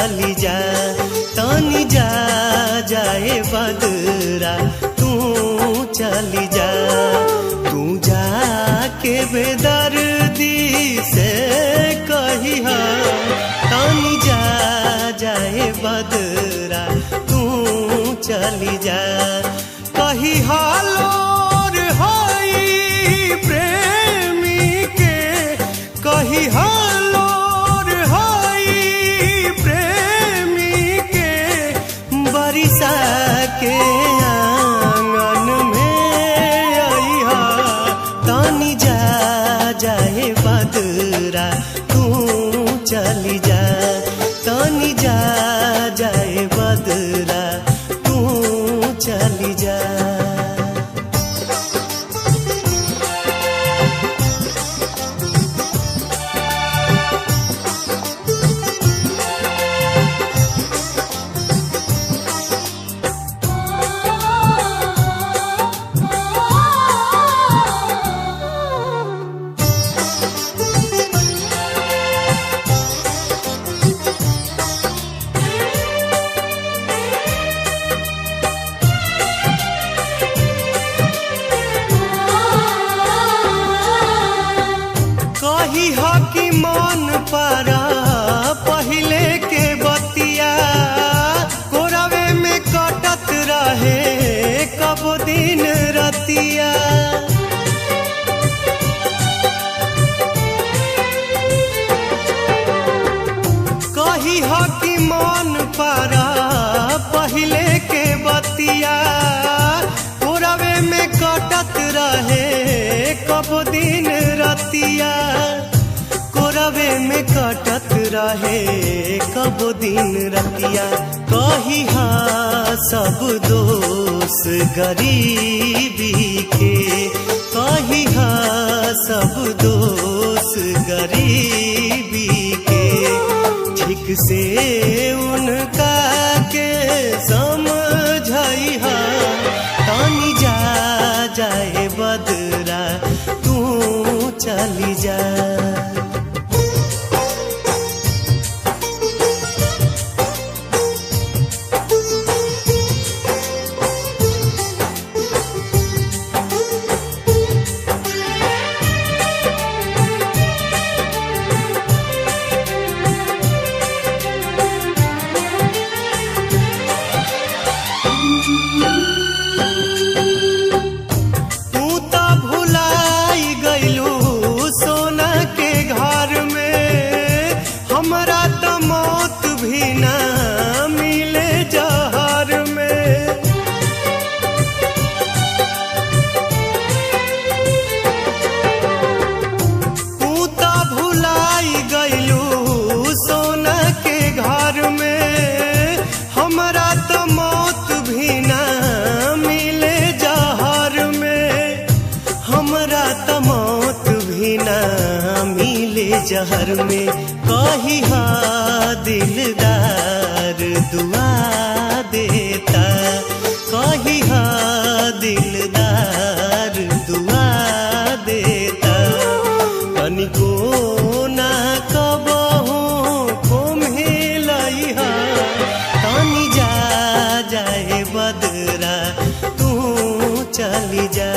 चली जा तानी जा जाए बदरा तू चली जा तू जाके बेदर्दी से कही तानी जा जाए बदरा तू चली जा कही हालोर हाई प्रेमी के कही हालोर हाई प्रेमी के बरिसा के आंगन में आई तानी जा जाए बदरा तू चली जा तानी जा जाए बदरा तू चली जा कही हो कि मन पारा पहले के बतिया कोरवे में कटत रहे कब दिन रतिया कही हो कि मन पारा पहले के बतिया कोरवे में कटत रहे कब दिन रतिया कोरवे में कटत रहे कब दिन रतिया कही सब दोष गरीबी के कही सब दोष गरीबी के ठीक से उनका के समझाई तानी जा जाए बदरा तू चली जा जहर में कही दिलदार दुआ देता कही दिलदार दुआ देता तनिको ना कबहू कोम्हेलई तानी जा जाए बदरा तू चली जा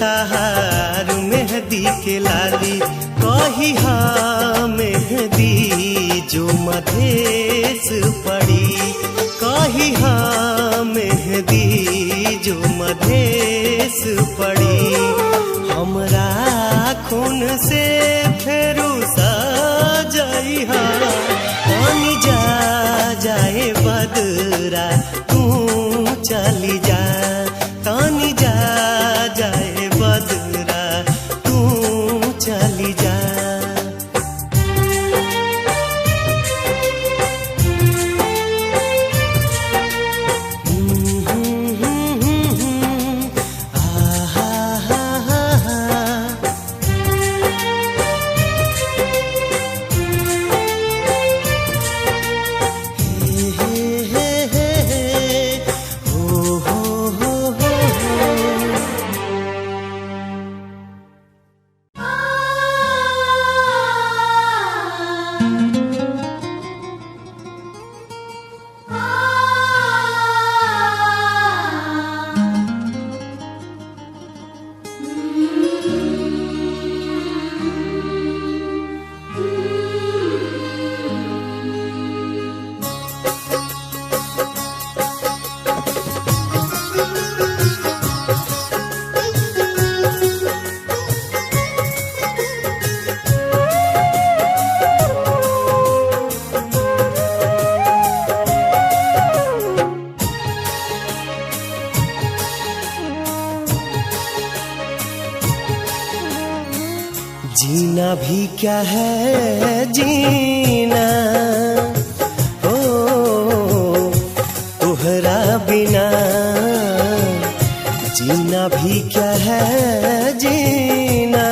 ताहार मेहंदी के लाली कही हा मेहंदी जो मधेश पड़ी कही हा मेहंदी जो मधेश पड़ी हमरा खून से फेरू सजई हा पानी जा जाए बदरा तू चली जा तानी जा जाए बदरा तू चली जा जीना भी क्या है जीना ओ तुहरा बिना जीना भी क्या है जीना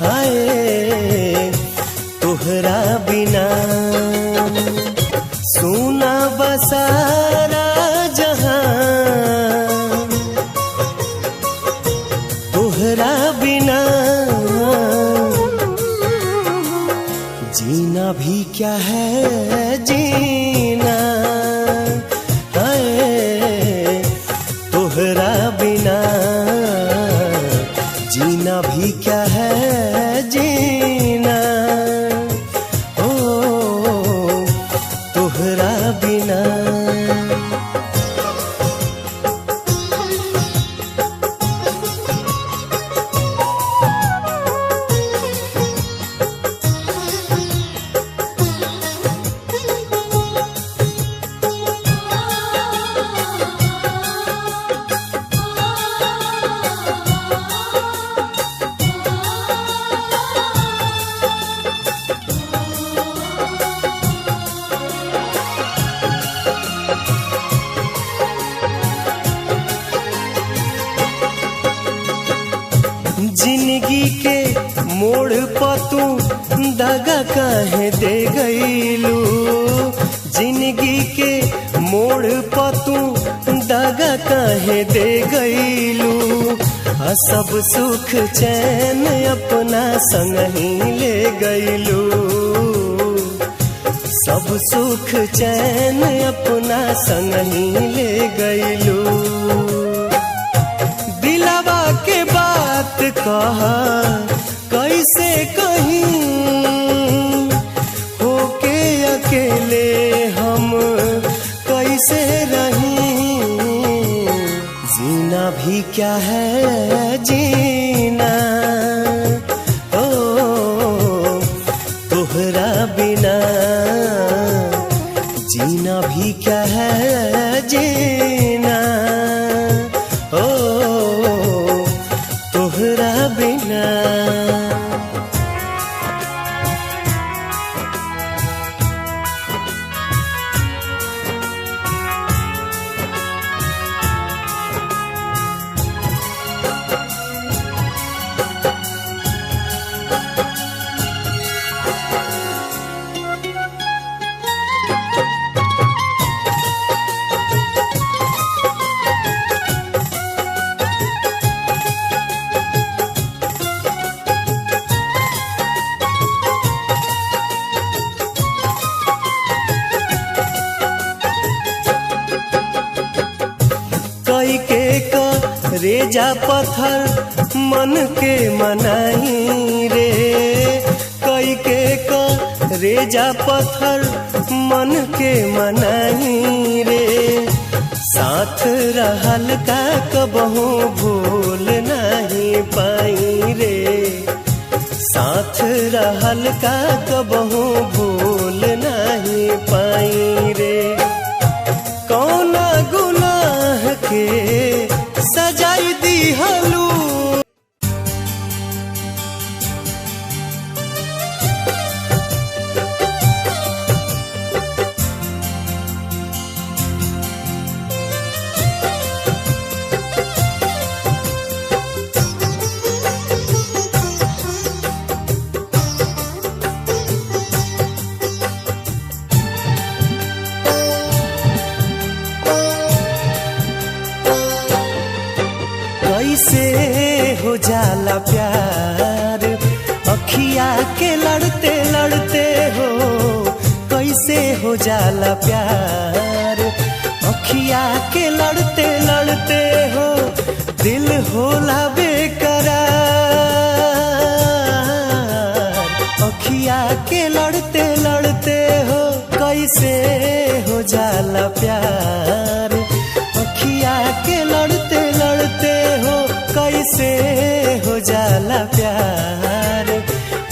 हाय तुहरा बिना सुना बसारा जहां तुहरा बिना जीना भी क्या है जीना हाय तुहरा बिना जीना भी क्या है जीना ओ तुहरा बिना जिंदगी के मोड़ पर तू दगा काहे दे गईलू जिंदगी के मोड़ पर तू दगा काहे दे गईलू सब सुख चैन अपना संग ही ले गईलू सब सुख चैन अपना संग ही ले गईलू दिलावा के बात कहा कैसे कहीं होके अकेले हम कैसे रहीं जीना भी क्या है जीना ओ तुहरा बिना जीना भी क्या है जीना ओ तुहरा बिना रेजा पत्थर मन के मनाई रे, कई के रेजा पत्थर मन के मनाई रे। साथ रहल का कबहू भूल नहीं पाई रे, साथ रहल का कबहू भूल नहीं पाई रे। कौना गुनाह के सजाई दिहलू, कैसे हो जाला प्यार अखिया के लड़ते लड़ते हो, कैसे हो जाला प्यार अखिया के लड़ते लड़ते हो। दिल होला बेकरार अखिया के लड़ते लड़ते हो, कैसे हो जाला प्यार अखिया के लड़ते लड़ते हो, कैसे हो जाला प्यार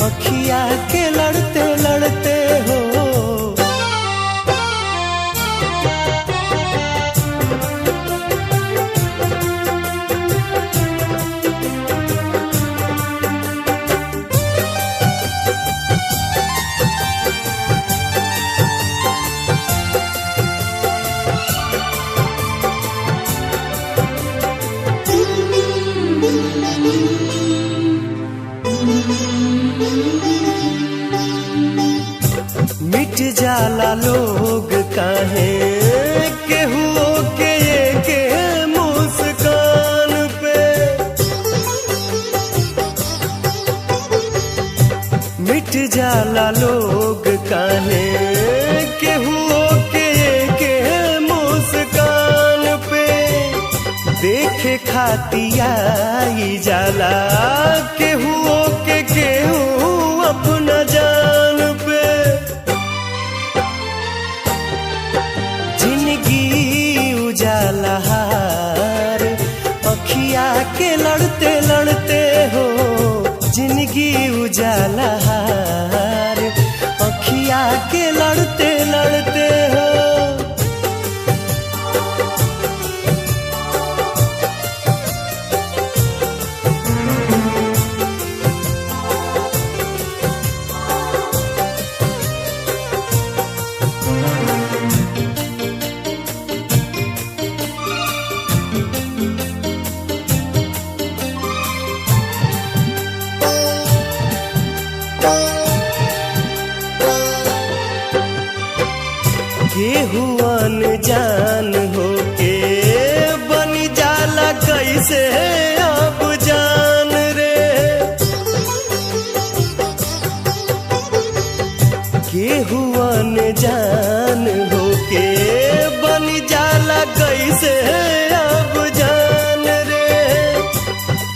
अखिया के लड़ते लड़ते हो। मिट जाला लोग काहे केहू के मुस्कान पे, मिट जाला लोग काहे केहू के मुस्कान पे। देखे खातियाई जाला केहू के केहू अपना जान पे। उजाला हार अखिया के लड़ते लड़ते हो, जिंदगी उजाला हार अखिया के लड़ते लड़ते हो। केहू अनजान होके बनी जाला कैसे अब जान रे, केहू अनजान होके बनी जाला कैसे अब जान रे।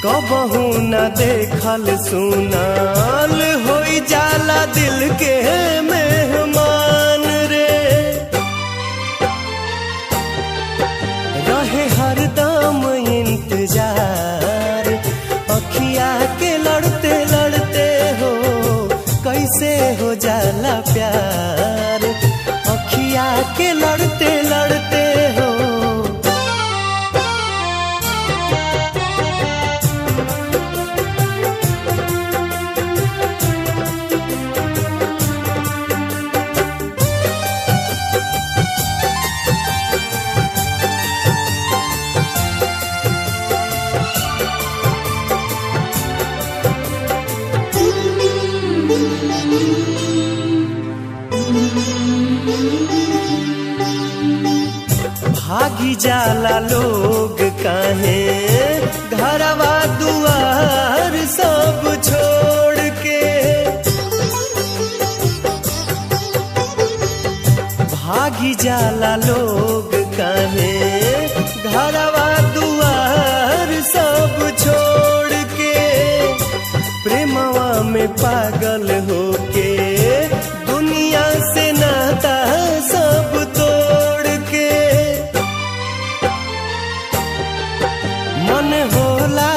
कबहू न देखल सुनाल होई जाला दिल के मेहमान रे। रहे हरदम इंतजार अखिया के लड़ते लड़ते हो, कैसे हो जाला प्यार अखिया के लड़ते लड़ते हो। भागी जाला लोग काहे घरवा दुआर सब छोड़ के, भागी जाला लोग काहे घरवा दुआर पागल होके दुनिया से नाता सब तोड़ के मन होला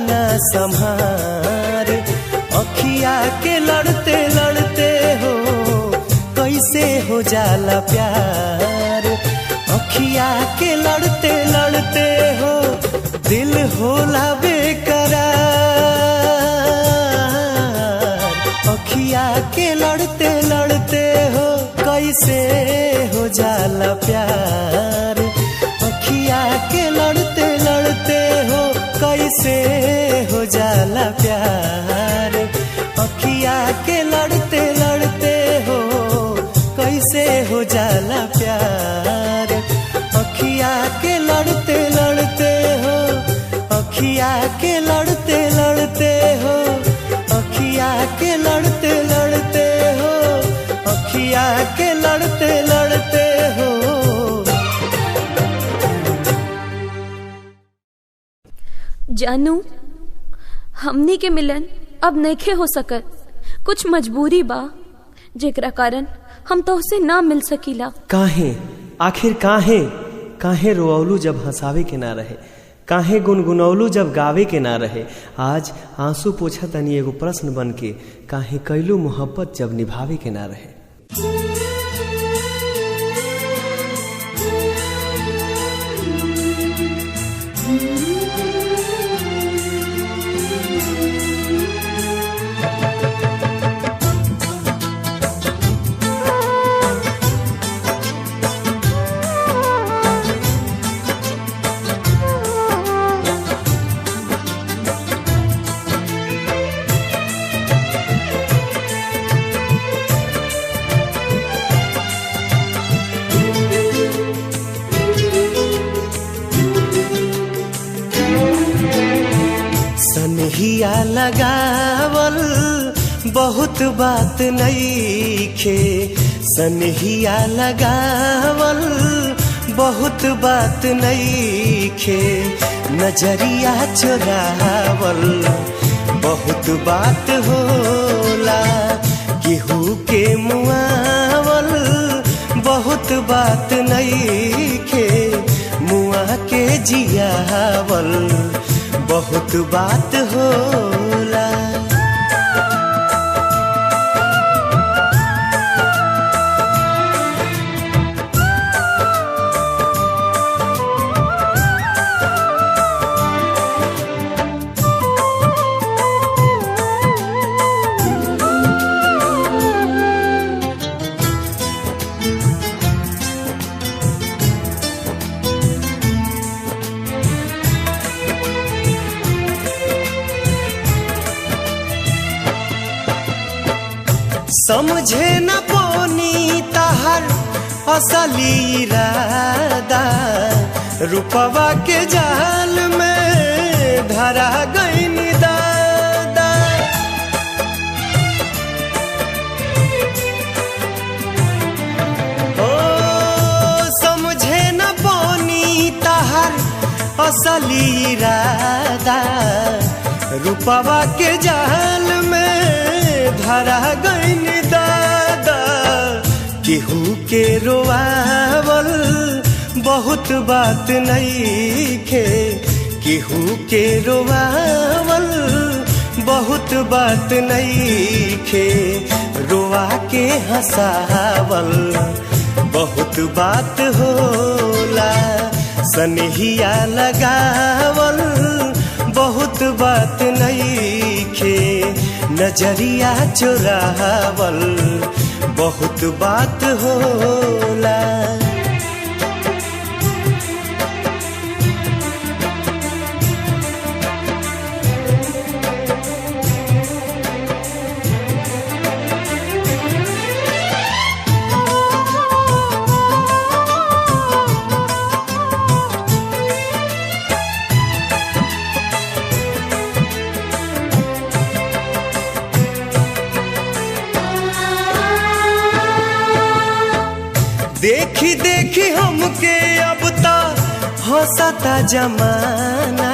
ना संभार अखिया के लड़ते लड़ते हो कैसे हो जाला प्यार अखिया के लड़ते लड़ते हो दिल होला बेकरार अखिया के लड़ते लड़ते हो कैसे हो जाला प्यार अखिया के लड़ते लड़ते हो कैसे हो जाला प्यार अखिया के लड़ते लड़ते हो कैसे हो जाला प्यार अखिया के लड़ते लड़ते हो अखिया के लड़ते लड़ते हो अखिया के लड़ते लड़ते हो अखिया के लड़ते लड़ते हो। जानू हमनी के मिलन अब नइखे हो सकत कुछ मजबूरी बा जेकरा कारण हम तोहसे ना मिल सकीला। काहे आखिर काहे काहे रोअलू जब हंसावे के ना रहे काहे गुनगुनौलू जब गावे के ना रहे आज आंसू पोछा तनी एगो प्रश्न बन के काहे कैलू मोहब्बत जब निभावे के ना रहे। सनहिया लगावल बहुत बात नइखे सनहिया लगावल बहुत बात नइखे नजरिया चुरावल बहुत बात होला केहू के मुआवल बहुत बात नइखे मुआ के जियावल बहुत बात होला। समझे न पोनी तहर असली इरादा रूपवा के जाल में धरा गईन दादा ओ समझे न पोनी तहर असली इरादा रूपवा के जाल में धरा गईन दादा केहू के रोआवल बहुत बात नइखे केहू के रोआवल बहुत बात नइखे रोआ के हंसावल बहुत बात होला सनहिया लगावल बहुत बात नइखे नजरिया चुरावल बहुत बात होला। देखी देखी हमके अब ता हंसता जमाना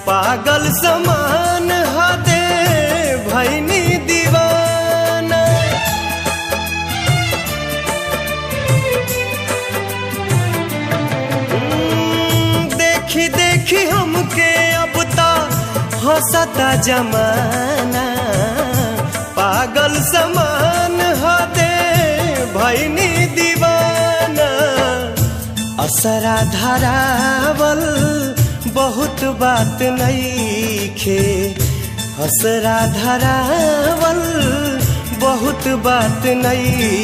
पागल समान हदे भैनी दीवाना देखी देखी हमके अब ता हंसता जमाना, पागल समान हदे भैनी दीवाना। असरा धरावल बहुत बात नइखे, असरा धरावल बहुत बात नहीं।